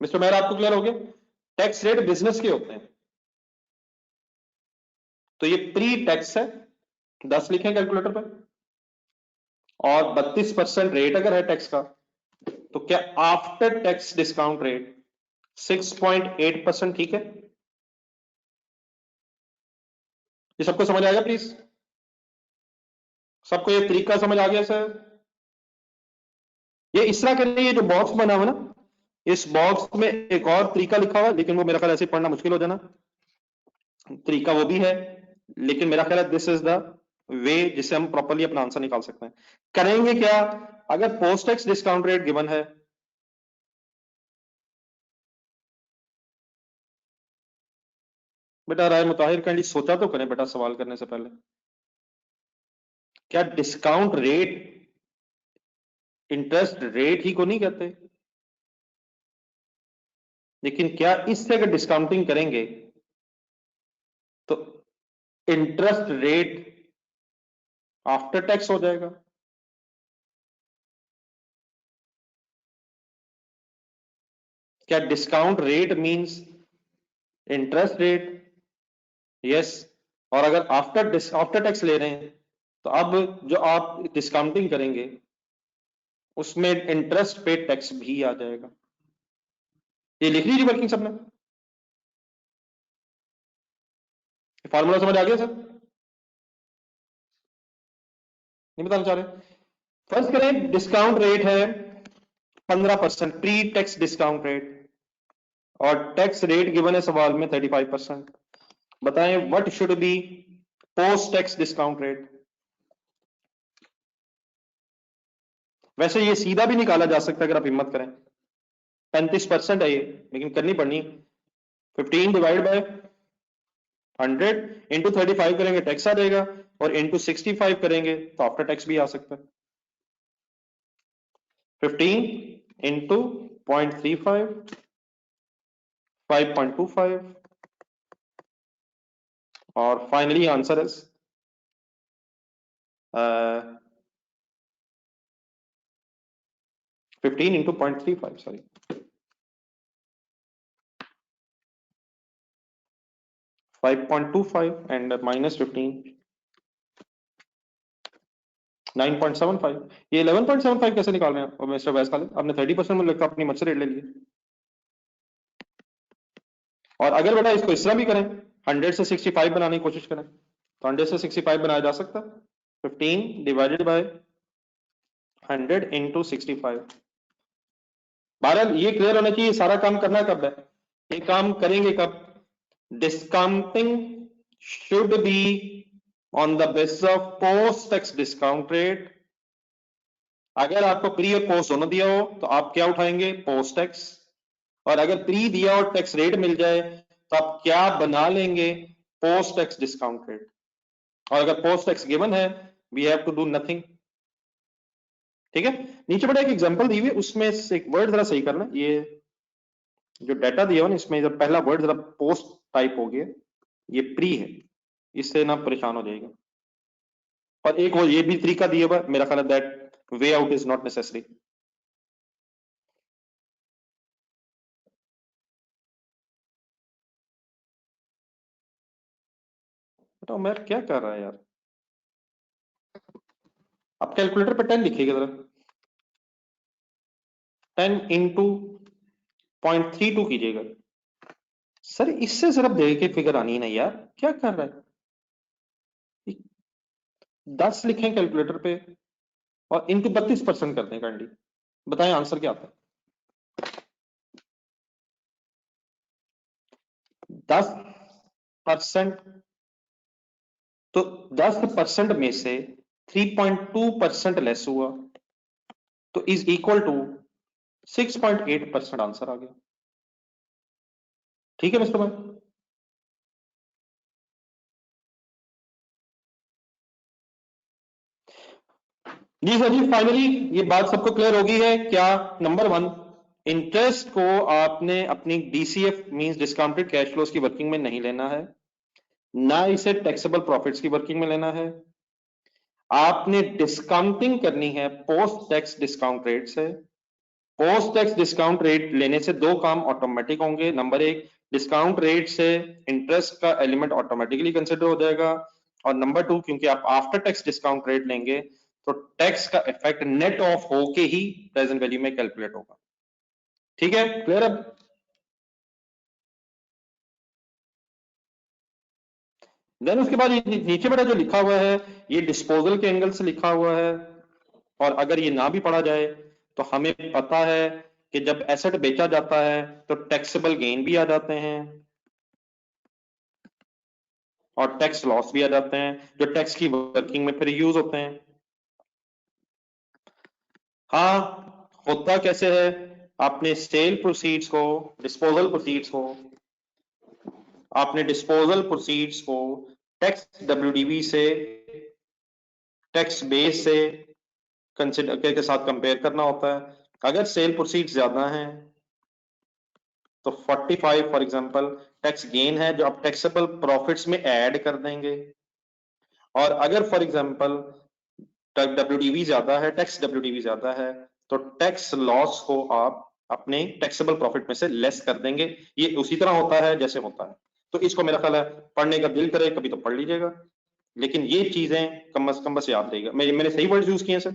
मिस्टर मेहर आपको क्लियर हो गया, टैक्स रेट बिजनेस के होते हैं, तो ये प्री टैक्स है, 10 लिखें कैलकुलेटर पे, और 32% रेट अगर है टैक्स का, तो क्या आफ्टर टैक्स डिस्काउंट रेट 6.8% ठीक है। ये सबको समझ आ गया प्लीज, सबको ये तरीका समझ आ गया सर। ये इस तरह करिए, ये जो बॉक्स बना हुआ ना, इस बॉक्स में एक और तरीका लिखा हुआ है, लेकिन वो मेरा ख्याल ऐसे पढ़ना मुश्किल हो जाना, तरीका वो भी है, लेकिन मेरा ख्याल है दिस इज द वे जिससे हम प्रॉपर्ली अपना आंसर निकाल सकते हैं। करेंगे क्या, अगर post tax discount rate given है, बेटा राय मुताहिर काइंडली सोचा तो करें बेटा सवाल करने से पहले, क्या डिस्काउंट रेट इंटरेस्ट रेट ही को नहीं कहते, लेकिन क्या इससे अगर डिस्काउंटिंग करेंगे तो इंटरेस्ट रेट आफ्टर टैक्स हो जाएगा। क्या discount rate means interest rate, yes, और अगर आफ्टर टैक्स ले रहे हैं तो अब जो आप डिस्काउंटिंग करेंगे उसमें इंटरेस्ट पे टैक्स भी आ जाएगा। ये लिख लीजिए वर्किंग सबने, फार्मूला समझ आ गया सर, नहीं बताना चाह रहे। फर्स्ट करें डिस्काउंट रेट है 15% प्री टैक्स डिस्काउंट रेट, और टैक्स रेट गिवन है सवाल में 35%। बताएं what should be post tax discount rate. वैसे ये सीधा भी निकाला जा सकता है अगर आप हिम्मत करें, 35% है ये, लेकिन करनी पड़नी, 15 डिवाइड बाय 100 इंटू 35 करेंगे टैक्स आ जाएगा, और इंटू 65 करेंगे तो आफ्टर टैक्स भी आ सकता है। 15 इंटू 0.35 5.25, और finally answer is 15 into 0.35, sorry 5.25 and -15 9.75। ये 11.75 कैसे निकाल रहे हैं और मिस्टर वैस खालिद? आपने 30% मुझे लगता है अपनी मत से रेट ले लिए। और अगर बेटा इसको इस तरह भी करें, 100 से 65 बनाने की कोशिश करें, तो 100 से 65 बनाया जा सकता है। 15 डिवाइडेड बाय 100 इंटू 65। बहरहाल ये क्लियर होना चाहिए सारा काम करना कब है, ये काम करेंगे कब? Discounting should be on the basis of post tax discount rate. अगर आपको प्री और पोस्ट दोनों दिया हो तो आप क्या उठाएंगे? Post tax. और अगर प्री दिया और टैक्स रेट मिल जाए तो आप क्या बना लेंगे? Post tax discount rate. और अगर पोस्ट टैक्स गिवन है, we have to do nothing. ठीक है, नीचे बड़ा एक एग्जांपल दी हुई है, उसमें से एक वर्ड जरा सही करना। ये जो डाटा दिया हुआ ना, इसमें जब पहला वर्ड जरा पोस्ट टाइप हो गया, ये प्री है, इससे ना परेशान हो जाएगा। और एक वो ये भी तरीका दिया हुआ, मेरा ख्याल है that way out is not necessary. बताओ मैं क्या कर रहा है यार। आप कैलकुलेटर पे 10 लिखिएगा जरा। 10 इंटू 0.32 कीजिएगा। सर इससे सिर्फ देख के फिगर आनी है ना यार, क्या कर रहा है? 10 लिखें कैलकुलेटर पे और इंटू 32% कर दें काइंडली। बताएं आंसर क्या आता है? 10%। तो 10% में से 3.2% लेस हुआ तो इज इक्वल टू 6.8% आंसर आ गया। ठीक है मिस्टर भाई? जी सर जी, फाइनली ये बात सबको क्लियर होगी है क्या? नंबर 1, इंटरेस्ट को आपने अपनी DCF means discounted cash flows की वर्किंग में नहीं लेना है, ना इसे टैक्सेबल प्रॉफिट्स की वर्किंग में लेना है। आपने डिस्काउंटिंग करनी है पोस्ट टैक्स डिस्काउंट रेट से। पोस्ट टैक्स डिस्काउंट रेट लेने से दो काम ऑटोमेटिक होंगे। नंबर एक, डिस्काउंट रेट से इंटरेस्ट का एलिमेंट ऑटोमेटिकली कंसिडर हो जाएगा। और नंबर टू, क्योंकि आप आफ्टर टैक्स डिस्काउंट रेट लेंगे तो टैक्स का इफेक्ट नेट ऑफ होके ही प्रेजेंट वैल्यू में कैलकुलेट होगा। ठीक है, क्लियर अब? देन उसके बाद नीचे बेटा जो लिखा हुआ है, ये डिस्पोजल के एंगल से लिखा हुआ है। और अगर ये ना भी पढ़ा जाए तो हमें पता है कि जब एसेट बेचा जाता है तो टैक्सेबल गेन भी आ जाते हैं और टैक्स लॉस भी आ जाते हैं, जो टैक्स की वर्किंग में फिर यूज होते हैं। हाँ, होता कैसे है? आपने सेल प्रोसीड्स को, डिस्पोजल प्रोसीड्स को, आपने डिस्पोजल प्रोसीड्स को टैक्स डब्ल्यूडीवी से, टैक्स बेस से कंसिडर के साथ कंपेयर करना होता है। अगर सेल प्रोसीड्स ज्यादा हैं तो 45 फॉर एग्जांपल टैक्स गेन है जो आप टैक्सेबल प्रॉफिट्स में ऐड कर देंगे। और अगर फॉर एग्जांपल डब्ल्यूडीवी ज्यादा है, टैक्स डब्ल्यूडीवी ज्यादा है, तो टैक्स लॉस को आप अपने टैक्सेबल प्रॉफिट में से लेस कर देंगे। ये उसी तरह होता है जैसे होता है। तो इसको मेरा ख्याल है पढ़ने का दिल करे कभी तो पढ़ लीजिएगा, लेकिन ये चीजें कम बस याद रहेगा। मैंने सही वर्ड यूज किए सर।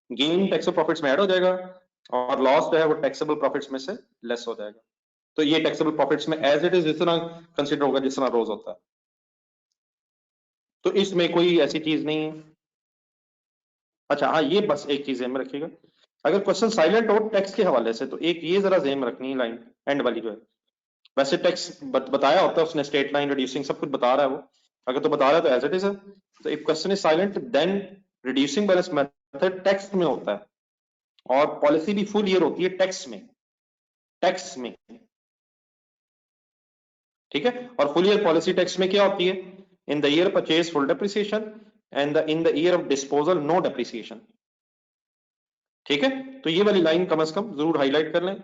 गेन टैक्सेबल प्रॉफिट्स में ऐड हो जाएगा और लॉस जो है वो टैक्सेबल प्रॉफिट्स में से लेस हो जाएगा। तो ये टैक्सेबल प्रॉफिट्स में एज इट इज जिस तरह कंसिडर होगा जिस तरह रोज होता है। तो इसमें कोई ऐसी चीज नहीं है। अच्छा हाँ, ये बस एक चीज में रखिएगा, अगर क्वेश्चन साइलेंट हो टैक्स के हवाले से तो एक ये जरा ज़हन में रखनी है लाइन एंड वाली जो है। वैसे टैक्स बताया होता है उसने, स्टेट लाइन रिड्यूसिंग सब कुछ बता रहा है वो, अगर तो बता रहा है तो एज इट इज है। तो if question is silent then reducing balance method tax में होता है और पॉलिसी भी फुल ईयर होती है टैक्स में, टैक्स में। ठीक है, और फुल ईयर पॉलिसी टैक्स में क्या होती है? In the year purchase full depreciation and in the year of disposal no depreciation. ठीक है, तो ये वाली लाइन कम से कम जरूर हाईलाइट कर लें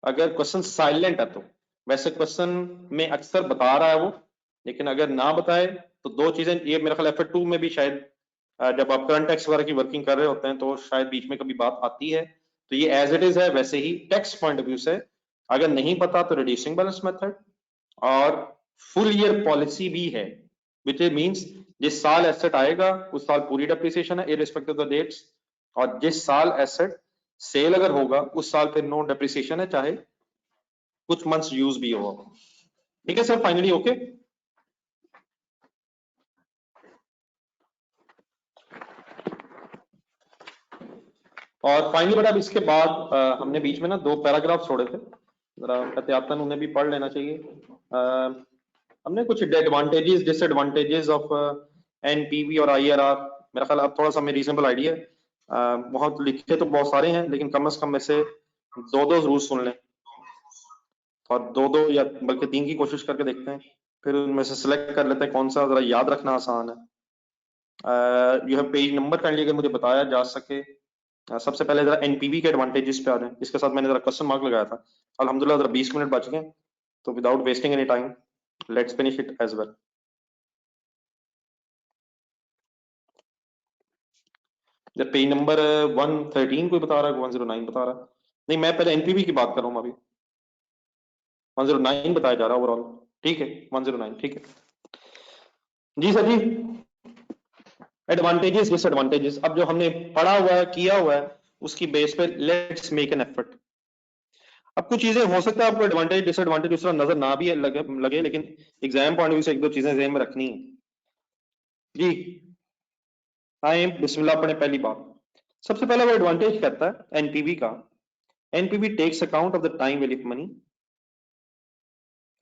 अगर क्वेश्चन साइलेंट है तो। वैसे क्वेश्चन में अक्सर बता रहा है वो, लेकिन अगर ना बताए तो दो चीजें, ये मेरा ख्याल F2 में भी शायद जब आप करंट टैक्स वगैरह की वर्किंग कर रहे होते हैं तो शायद बीच में कभी बात आती है। तो ये एज इट इज है वैसे ही टैक्स पॉइंट ऑफ व्यू से। अगर नहीं पता तो रिड्यूसिंग बैलेंस मेथड, और फुल ईयर पॉलिसी भी है, विच मीन्स जिस साल एसेट आएगा उस साल पूरी डेप्रिसिएशन है इररिस्पेक्टिव ऑफ द डेट्स, और जिस साल एसेट सेल अगर होगा उस साल फिर नो डेप्रिसिएशन है, चाहे कुछ मंथ्स यूज भी हो। ठीक है सर, फाइनली ओके। और फाइनली बेटा अब इसके बाद हमने बीच में ना 2 पैराग्राफ छोड़े थे, जरा एहतियातन उन्हें भी पढ़ लेना चाहिए। हमने कुछ एडवांटेजेस डिसएडवांटेजेस ऑफ एनपीवी और आईआरआर, मेरा ख्याल अब थोड़ा सा हमें रीजनेबल आइडिया है। बहुत लिखे तो बहुत सारे हैं, लेकिन कम से कम में से 2 जरूर सुन लें, और 2 या बल्कि 3 की कोशिश करके देखते हैं, फिर उनमें से सिलेक्ट कर लेते हैं कौन सा जरा याद रखना आसान है। यह पेज नंबर काइंडली अगर मुझे बताया जा सके। सबसे पहले जरा एनपीवी के एडवांटेजेस पे आ जाए, इसके साथ मैंने जरा क्वेश्चन मार्क लगाया था। अल्हम्दुलिल्लाह जरा 20 मिनट बच गए, तो without wasting any time let's finish it as well. जब पेज नंबर 113 कोई बता रहा है, 109 बता रहा है, नहीं मैं पहले एनपीवी की बात कर रहा हूँ अभी। 109 बताया जा रहा है ओवरऑल, ठीक है 109, ठीक है जी सर जी। एडवांटेजेस डिसएडवांटेजेस, अब जो हमने पढ़ा हुआ है किया हुआ है उसकी बेस पे लेट्स मेक एन एफर्ट। अब कुछ चीजें हो सकता है आपको एडवांटेज डिसएडवांटेज दूसरा नजर ना भी लगे, लेकिन एग्जाम पॉइंट ऑफ व्यू से 1-2 चीजें ज़हन में रखनी है जी। आए बिस्मिल्लाह पढ़े पहली बात। सबसे पहला वो एडवांटेज कहता है एनपीवी का, NPV takes account of the time value of money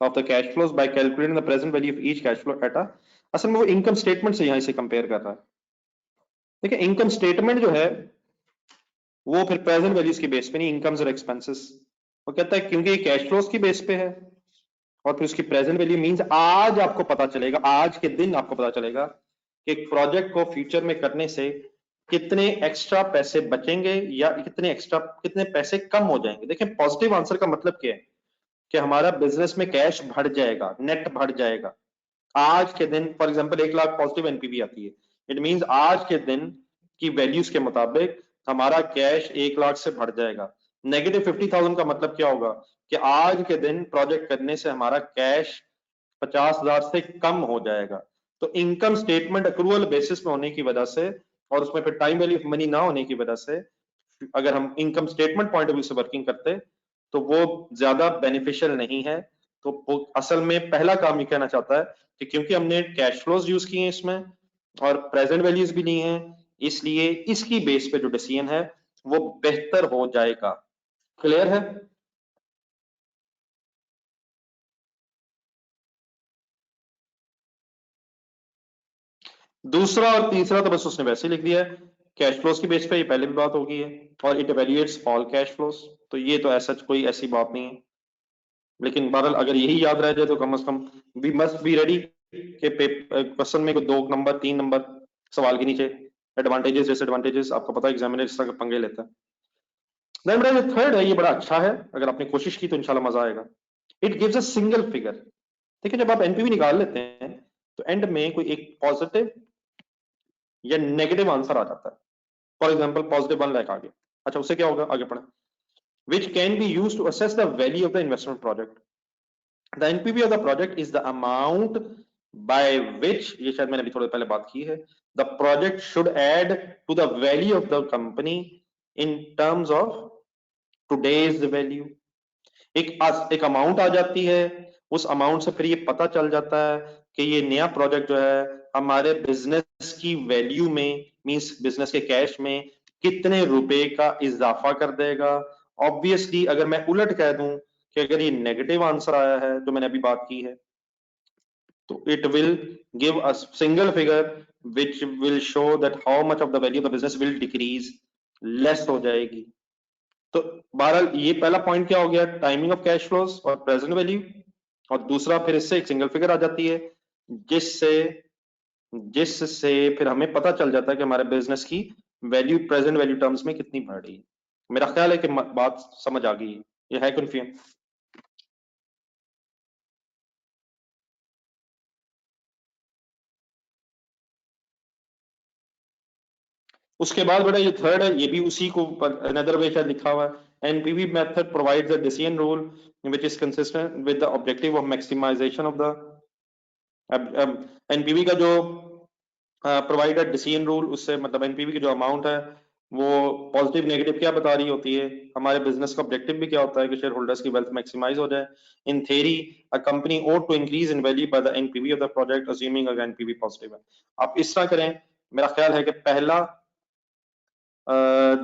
of the cash flows by calculating the present value of each cash flow at a, असल में वो इनकम स्टेटमेंट से यहां से कंपेयर कर रहा है। देखिए इनकम स्टेटमेंट जो है वो फिर प्रेजेंट वैल्यूज की बेस पे नहीं, इनकम्स और एक्सपेंसेस। वो कहता है क्योंकि ये कैश फ्लोज की बेस पे है, और फिर उसकी प्रेजेंट वैल्यू मींस आज आपको पता चलेगा, आज के दिन आपको पता चलेगा कि एक प्रोजेक्ट को फ्यूचर में करने से कितने एक्स्ट्रा पैसे बचेंगे या कितने पैसे कम हो जाएंगे। देखें पॉजिटिव आंसर का मतलब क्या है कि हमारा बिजनेस में कैश बढ़ जाएगा, नेट बढ़ जाएगा। आज के दिन for example 1 lakh positive NPV आती है, इट मींस आज के दिन की वैल्यूज के मुताबिक हमारा कैश 1 लाख से बढ़ जाएगा। नेगेटिव 50,000 का मतलब क्या होगा कि आज के दिन प्रोजेक्ट करने से हमारा कैश 50,000 से कम हो जाएगा। तो इनकम स्टेटमेंट अक्रूवल बेसिस में होने की वजह से और उसमें फिर टाइम वैल्यू ऑफ मनी ना होने की वजह से, अगर हम income statement point of view से वर्किंग करते तो वो ज्यादा बेनिफिशियल नहीं है। तो वो असल में पहला काम ये कहना चाहता है कि क्योंकि हमने कैश फ्लोज यूज किए हैं इसमें और प्रेजेंट वैल्यूज भी ली हैं, इसलिए इसकी बेस पे जो डिसीजन है वो बेहतर हो जाएगा। क्लियर है? दूसरा और तीसरा तो बस उसने वैसे ही लिख दिया है, कैश फ्लोज की बेस पे, ये पहले भी बात हो गई है, और इट इवैल्यूएट्स ऑल कैश फ्लोज, तो ये तो ऐसा कोई ऐसी बात नहीं है। लेकिन बहरहाल अगर यही याद रह जाए तो कम से कम वी मस्ट बी रेडी के क्वेश्चन में 2 नंबर 3 नंबर सवाल के नीचे एडवांटेजेस डिसएडवांटेजेस, आपको पता है एग्जामिनर इस तरह के पंगे लेता है। देन बेटा जो थर्ड है ये बड़ा अच्छा है, अगर आपने कोशिश की तो इंशाल्लाह मजा आएगा। It gives a single figure. देखिए जब आप एनपीवी निकाल लेते हैं तो एंड में कोई एक पॉजिटिव या नेगेटिव आंसर आ जाता है। फॉर एग्जाम्पल पॉजिटिव 1 लाख आ गया, अच्छा उससे क्या होगा, आगे पढ़े। Which can be use to assess the value of the investment project. The NPV of the project is the amount by which, ये शायद मैंने अभी थोड़ी पहले बात की है, the project should add to the value of the company in terms of today's value. एक अमाउंट आ जाती है, उस अमाउंट से फिर ये पता चल जाता है कि ये नया प्रोजेक्ट जो है हमारे बिजनेस की वैल्यू में मींस बिजनेस के कैश में कितने रुपए का इजाफा कर देगा। ऑब्वियसली अगर मैं उलट कह दूं कि अगर ये नेगेटिव आंसर आया है जो मैंने अभी बात की है, तो it will give a single figure which will show that how much of the value of the business will decrease, less हो जाएगी। तो बहरहाल ये पहला पॉइंट क्या हो गया, टाइमिंग ऑफ कैश फ्लोज और प्रेजेंट वैल्यू, और दूसरा फिर इससे एक सिंगल फिगर आ जाती है जिससे जिससे फिर हमें पता चल जाता है कि हमारे बिजनेस की वैल्यू प्रेजेंट वैल्यू टर्म्स में कितनी बढ़ रही है। मेरा ख्याल है कि बात समझ आ गई है, ये है कन्फ्यूजन? उसके बाद बेटा ये थर्ड है, ये भी उसी को अनदर वे शायद लिखा हुआ है। NPV method provides a decision rule which is consistent with the objective of maximization of the अब एनपीवी का जो प्रोवाइडेड डिसीजन रूल, उससे मतलब एनपीवी की जो अमाउंट है वो पॉजिटिव नेगेटिव क्या बता रही होती है, हमारे बिजनेस का ऑब्जेक्टिव भी क्या होता है कि शेयर होल्डर्स की वेल्थ मैक्सिमाइज हो जाए। In theory a company ought to increase in value by the NPV of the project assuming a NPV positive है। आप इस तरह करें, मेरा ख्याल है कि पहला,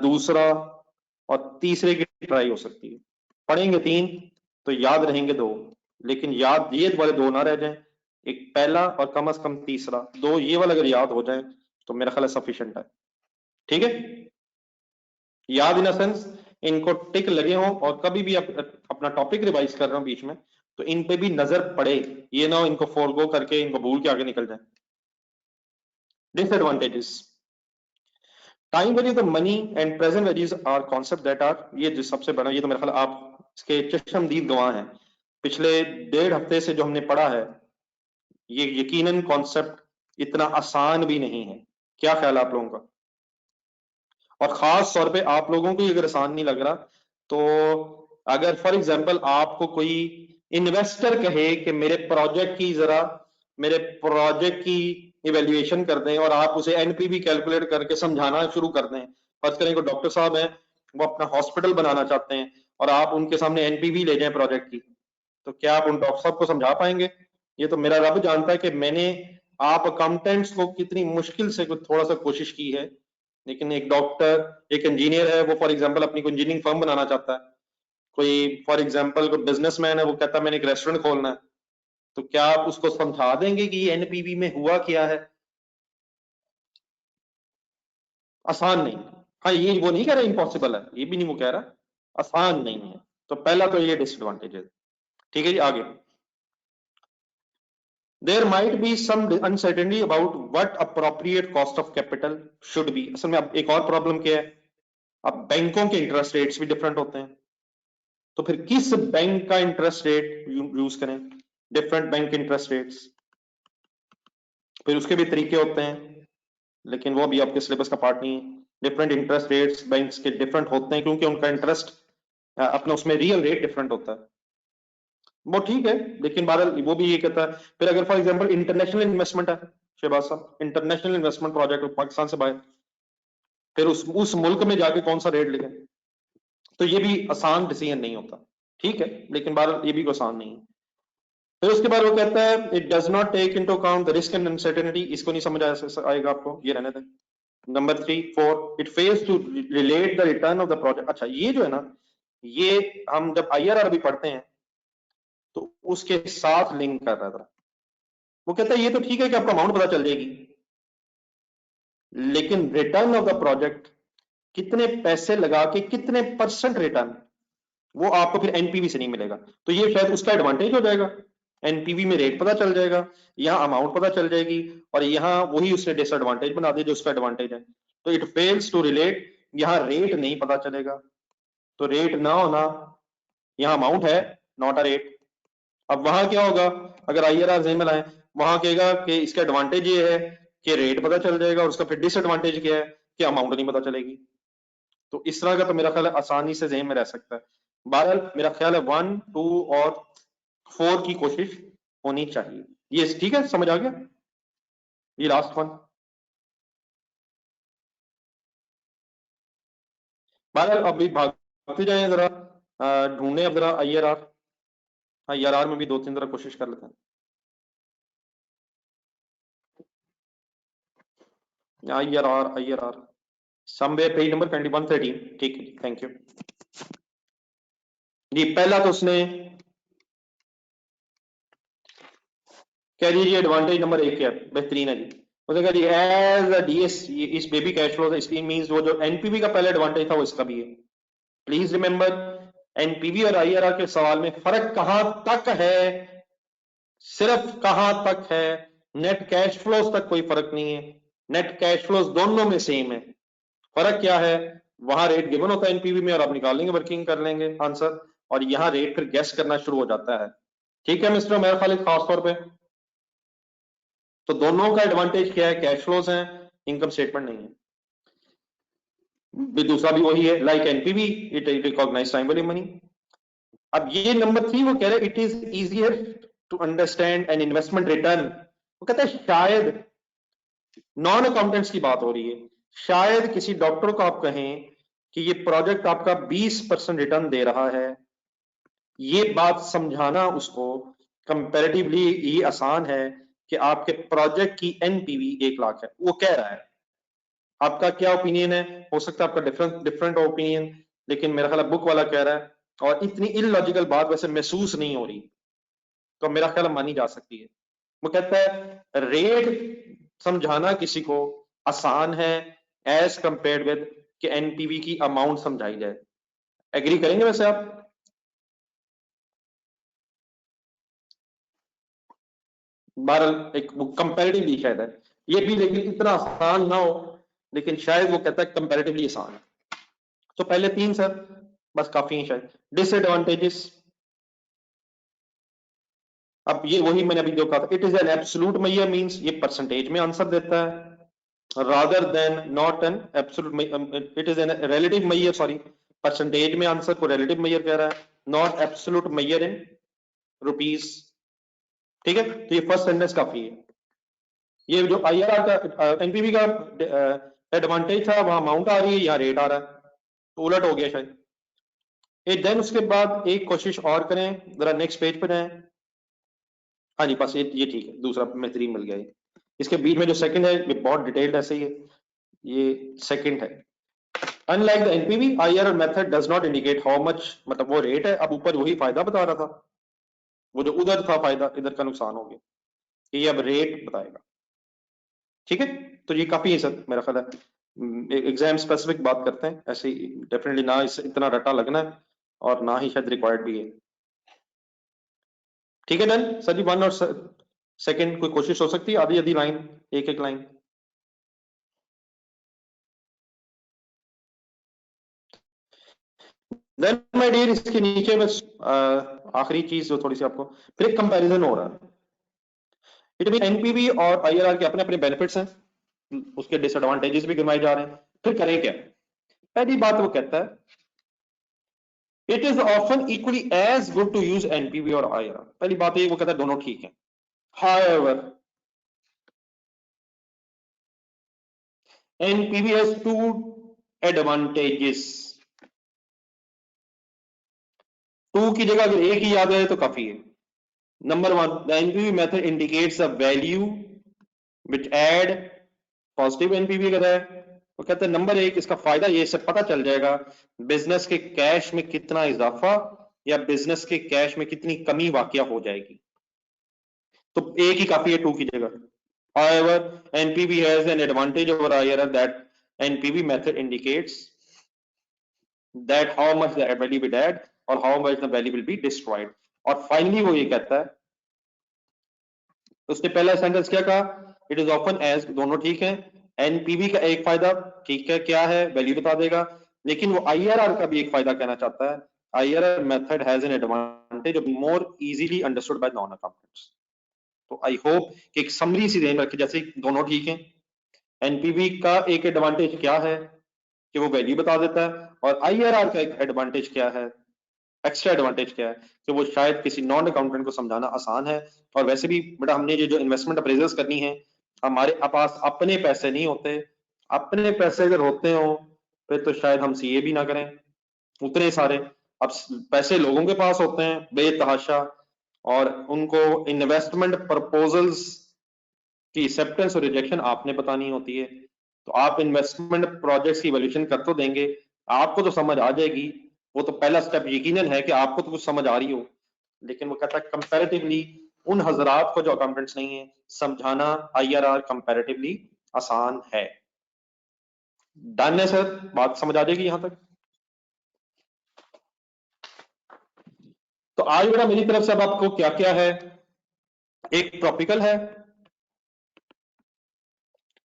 दूसरा और तीसरे की ट्राई हो सकती है। पढ़ेंगे 3 तो याद रहेंगे 2, लेकिन याद ये वाले 2 ना रह जाएं, एक पहला और कम से कम तीसरा, 2 ये वाला अगर याद हो जाए तो मेरा ख्याल है सफिशिएंट है। ठीक है, याद इन सेंस इनको टिक लगे हों, और कभी भी अपना टॉपिक रिवाइज कर रहे हो बीच में तो इन पे भी नजर पड़े, ये ना हो इनको फॉरगो करके इनको भूल के आगे निकल जाए। Disadvantages, time value the money and present values are concept that are, ये जो सबसे बड़ा, ये तो मेरा ख्याल आप इसके चश्मदीद गवाह हैं, पिछले 1.5 हफ्ते से जो हमने पढ़ा है, ये यकीनन कॉन्सेप्ट इतना आसान भी नहीं है। क्या ख्याल है आप लोगों का? और खास तौर पे आप लोगों को अगर आसान नहीं लग रहा, तो अगर फॉर एग्जांपल आपको कोई इन्वेस्टर कहे कि मेरे प्रोजेक्ट की इवेल्युएशन कर दें, और आप उसे एनपीवी कैलकुलेट करके समझाना शुरू कर दें, फर्ज करें को डॉक्टर साहब हैं, वो अपना हॉस्पिटल बनाना चाहते हैं और आप उनके सामने एनपीवी ले जाएं प्रोजेक्ट की, तो क्या आप उन डॉक्टर साहब को समझा पाएंगे? ये तो मेरा रब जानता है कि मैंने आप अकाउंटेंट्स को कितनी मुश्किल से थोड़ा सा कोशिश की है, लेकिन एक डॉक्टर, एक इंजीनियर है, वो फॉर एग्जांपल अपनी कोई इंजीनियरिंग फर्म बनाना चाहता है, कोई फॉर एग्जांपल कोई बिजनेसमैन है, वो कहता है मैंने एक रेस्टोरेंट खोलना है, तो क्या आप उसको समझा देंगे कि ये एनपीवी में हुआ क्या है? आसान नहीं। हाँ, ये वो नहीं कह रहा इम्पॉसिबल है, ये भी नहीं वो कह रहा, आसान नहीं है। तो पहला तो ये डिसएडवांटेज है। ठीक है जी, आगे। There might be some uncertainty about what appropriate cost of capital should be. असल में अब एक और प्रॉब्लम क्या है, अब बैंकों के इंटरेस्ट रेट्स भी डिफरेंट होते हैं, तो फिर किस बैंक का इंटरेस्ट रेट यूज करें? डिफरेंट बैंक इंटरेस्ट रेट्स, फिर उसके भी तरीके होते हैं, लेकिन वो भी आपके सिलेबस का पार्ट नहीं है। डिफरेंट इंटरेस्ट रेट्स बैंक्स के डिफरेंट होते हैं क्योंकि उनका इंटरेस्ट अपना उसमें रियल रेट डिफरेंट होता है, वो ठीक है, लेकिन बहरहाल वो भी ये कहता है। फिर अगर फॉर एग्जांपल इंटरनेशनल इन्वेस्टमेंट है, शहबाज साहब, इंटरनेशनल इन्वेस्टमेंट प्रोजेक्ट पाकिस्तान से बाहर, फिर उस मुल्क में जाके कौन सा रेट लिखें, तो ये भी आसान डिसीजन नहीं होता। ठीक है, लेकिन बहरहाल ये भी आसान नहीं है। फिर उसके बाद वो कहता है it does not take into account the risk and uncertainty, इसको नहीं समझ आएगा आपको, ये रहने दें। Number 3 4 it fails to relate the return of the project. अच्छा, ये जो है ना, ये हम जब आईआरआर भी पढ़ते हैं तो उसके साथ लिंक कर रहा था। वो कहता है ये तो ठीक है कि आपको अमाउंट पता चल जाएगी, लेकिन रिटर्न ऑफ द प्रोजेक्ट, कितने पैसे लगा के कितने परसेंट रिटर्न, वो आपको फिर एनपीवी से नहीं मिलेगा। तो ये शायद उसका एडवांटेज हो जाएगा, एनपीवी में रेट पता चल जाएगा, यहाँ अमाउंट पता चल जाएगी, और यहाँ वही उसने डिसएडवांटेज बना दिया जो उसका एडवांटेज है। तो इट फेल्स टू रिलेट, यहाँ रेट नहीं पता चलेगा, तो रेट ना होना, यहाँ अमाउंट है नॉट अ रेट। अब वहां क्या होगा, अगर आईआरआर जेम में लाए, वहां कहेगा कि इसका एडवांटेज ये है कि रेट पता चल जाएगा, और उसका फिर डिसएडवांटेज क्या है कि अमाउंट नहीं पता चलेगी। तो इस तरह का तो मेरा ख्याल है आसानी से जेहन में रह सकता है। बहरहाल मेरा ख्याल है 1 2 और 4 की कोशिश होनी चाहिए। ये ठीक है, समझ आ गया? ये लास्ट वन। बहरहाल अभी भागते जाए जरा, ढूंढे अब जरा आईआरआर। आईआरआर में भी 2 3 जरा कोशिश कर लेते हैं। IRR IRR somewhere page number 2113। ठीक है, थैंक यू जी। पहला तो उसने कह दीजिए एडवांटेज नंबर 1 क्या बेहतरीन है जी, उसने कहा जी एज अ डीएस, इस बेबी कैश फ्लो इसकी मींस वो जो एनपीवी का पहला एडवांटेज था वो इसका भी है। प्लीज रिमेंबर, एनपीवी और आईआरआर के सवाल में फर्क कहां तक है, सिर्फ कहां तक है, नेट कैश फ्लोज तक कोई फर्क नहीं है। नेट कैश फ्लोज दोनों में सेम है। फर्क क्या है, वहां रेट गिवन होता है एनपीवी में और आप निकाल लेंगे, वर्किंग कर लेंगे आंसर, और यहाँ रेट फिर गेस करना शुरू हो जाता है। ठीक है मिस्टर उमर खालिद, खास तौर पे तो दोनों का एडवांटेज क्या है, कैश फ्लोज हैं, इनकम स्टेटमेंट नहीं है। दूसरा भी वही है, like NPV it recognize time value money. अब ये नंबर 3 वो कह रहे हैं it is easier to understand an investment return वो कहता है शायद, नॉन अकाउंटेंट्स की बात हो रही है, शायद किसी डॉक्टर को आप कहें कि ये प्रोजेक्ट आपका 20% रिटर्न दे रहा है, ये बात समझाना उसको कंपैरेटिवली ये आसान है कि आपके प्रोजेक्ट की एनपीवी 1 लाख है, वो कह रहा है। आपका क्या ओपिनियन है? हो सकता है आपका डिफरेंट डिफरेंट ओपिनियन, लेकिन मेरा ख्याल बुक वाला कह रहा है, और इतनी इलॉजिकल बात वैसे महसूस नहीं हो रही, तो मेरा ख्याल मानी जा सकती है। वो कहता है रेट समझाना किसी को आसान है एज कंपेयर विद कि एनपीवी की अमाउंट समझाई जाए। एग्री करेंगे वैसे आप? बहरहाल एक कंपैरेटिवली शायद है ये भी, लेकिन इतना आसान ना हो, लेकिन शायद वो कहता है कंपैरेटिवली आसान है। तो पहले 3 सर बस काफी है शायद। डिसएडवांटेजेस, अब ये वही मैंने अभी जो कहा था, it is an absolute measure, means ये परसेंटेज में आंसर देता है, rather than not an absolute, it is an relative measure, sorry percentage में आंसर को रिलेटिव मैयर कह रहा है, not absolute measure in rupees. ठीक है, तो ये फर्स्ट सेंटेंस काफी है। ये जो आईआरआर का एनपीवी का एडवांटेज था, वहां अमाउंट आ रही है, यहाँ रेट आ रहा है, तो उलट हो गया शायद। देन उसके बाद एक कोशिश और करें, जरा नेक्स्ट पेज पर जाएं। हाँ जी, बस ये ठीक है, दूसरा बेहतरीन मिल गया ये। इसके बीच में जो सेकंड है ये बहुत डिटेल्ड ऐसे ही है, ये सेकंड है। Unlike the NPV IRR method does not indicate how much, मतलब वो रेट है, अब ऊपर वही फायदा बता रहा था, वो जो उधर था फायदा, इधर का नुकसान हो गया, ये अब रेट बताएगा। ठीक है, तो ये काफी है सर, मेरा ख्याल है एग्जाम स्पेसिफिक बात करते हैं ऐसे, डेफिनेटली ना इस इतना रटा लगना है और ना ही शायद रिक्वायर्ड भी है। ठीक है डन सर जी, 1 और सेकंड कोई कोशिश हो सकती है, आधी आधी लाइन, एक एक लाइन। देन माय डियर, इसके नीचे बस आखिरी चीज जो थोड़ी सी आपको, फिर एक कंपैरिजन हो रहा है। इट मीन एनपीवी और आईआरआर के अपने अपने बेनिफिट्स हैं, उसके डिसएडवांटेजेस भी गिनवाए जा रहे हैं, फिर करें क्या? पहली बात वो कहता है it is often equally as good to use NPV और आईआरआर। पहली बात ये वो कहता है दोनों ठीक है। However NPV has 2 advantages. 2 की जगह अगर एक ही याद है तो काफी है। Number 1, the NPV method indicates the value which add, positive NPV कहता है। वो कहते हैं नंबर 1, इसका फायदा ये से पता चल जाएगा बिजनेस के कैश में कितना इजाफा या बिजनेस के कैश में कितनी कमी वाकया हो जाएगी, तो एक ही काफी है 2 की जगह। However, NPV has an advantage over IRR that NPV method indicates that how much the value will be added और how much the value will be destroyed। और फाइनली वो ये कहता है, उसने पहला सेंटेंस क्या कहा, इट इज ऑफन एज, दोनों ठीक है। एनपीवी का एक फायदा ठीक है, क्या है, वैल्यू बता देगा, लेकिन वो आईआरआर का भी एक फायदा कहना चाहता है, IRR method has an advantage of more easily understood by non accountants. तो आई होप कि एक समरी सी रेंज रखी, जैसे दोनों ठीक है, एनपीवी का एक एडवांटेज क्या है कि वो वैल्यू बता देता है, और आईआरआर का एक एडवांटेज क्या है, एक्स्ट्रा एडवांटेज क्या है कि वो शायद किसी नॉन अकाउंटेंट को समझाना आसान है। और वैसे भी बेटा हमने ये जो इन्वेस्टमेंट अप्रेजल्स करनी है, हमारे पास अपने पैसे नहीं होते, अपने पैसे अगर होते हो फिर तो शायद हम सीए भी ना करें उतने सारे। अब पैसे लोगों के पास होते हैं बेतहाशा, और उनको इन्वेस्टमेंट प्रपोजल्स की एक्सेप्टेंस और रिजेक्शन आपने बतानी होती है। तो आप इन्वेस्टमेंट प्रोजेक्ट्स की वैल्यूएशन कर तो देंगे, आपको तो समझ आ जाएगी, वो तो पहला स्टेप यकीनन है कि आपको तो कुछ समझ आ रही हो, लेकिन वो कहता है कंपैरेटिवली उन हजरात को जो अकाउंटेंट्स नहीं है, समझाना आईआरआर कंपैरेटिवली आसान है। डन है सर, बात समझ आ जाएगी यहां तक? तो आज बेटा मेरी तरफ से अब आपको क्या क्या है, एक टॉपिकल है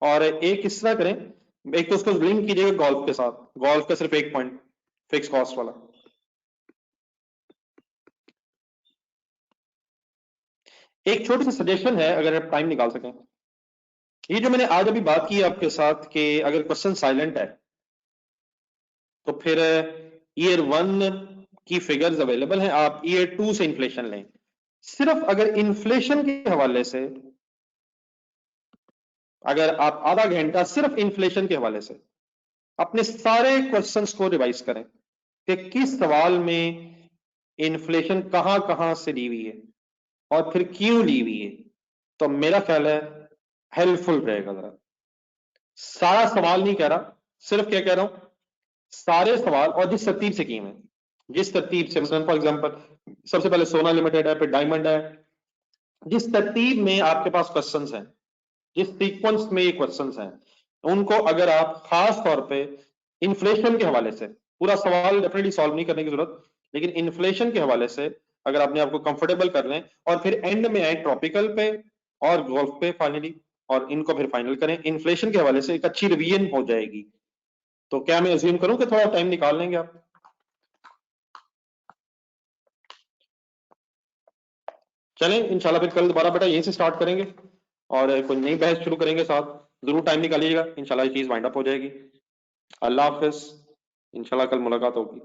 और एक किस तरह करें, एक तो उसको लिंक कीजिएगा गोल्फ के साथ, गोल्फ का सिर्फ एक पॉइंट फिक्स कॉस्ट वाला। एक छोटी सी सजेशन है अगर आप टाइम निकाल सकें, ये जो मैंने आज अभी बात की आपके साथ कि अगर क्वेश्चन साइलेंट है तो फिर ईयर 1 की फिगर्स अवेलेबल हैं, आप ईयर 2 से इन्फ्लेशन लें। सिर्फ अगर इन्फ्लेशन के हवाले से अगर आप आधा घंटा सिर्फ इन्फ्लेशन के हवाले से अपने सारे क्वेश्चंस को रिवाइज करें कि किस सवाल में इन्फ्लेशन कहां कहां से ली हुई है और फिर क्यों ली हुई है, तो मेरा ख्याल है हेल्पफुल रहेगा। जरा सारा सवाल नहीं कह रहा, सिर्फ क्या कह रहा हूं, सारे सवाल और जिस तरतीब से किए हैं, जिस तरतीब से, फॉर एग्जांपल सबसे पहले सोना लिमिटेड है, फिर डायमंड है, जिस तरतीब में आपके पास क्वेश्चंस हैं, जिस सीक्वेंस में ये क्वेश्चंस हैं, उनको अगर आप खास तौर पे इन्फ्लेशन के हवाले से, पूरा सवाल डेफिनेटली सॉल्व नहीं करने की जरूरत, लेकिन इन्फ्लेशन के हवाले से अगर अपने आप को कंफर्टेबल कर लें और फिर एंड में आए ट्रॉपिकल पे और गोल्फ पे फाइनली, और इनको फिर फाइनल करें इन्फ्लेशन के हवाले से, एक अच्छी रिवीजन हो जाएगी। तो क्या मैं अज्यूम करूं कि थोड़ा टाइम निकाल लेंगे आप? चलें इंशाल्लाह फिर कल दोबारा बेटा यहीं से स्टार्ट करेंगे और कोई नई बहस शुरू करेंगे साथ। जरूर टाइम निकालिएगा, इंशाल्लाह ये चीज वाइंड अप हो जाएगी। अल्लाह हाफिज, इंशाल्लाह कल मुलाकात होगी।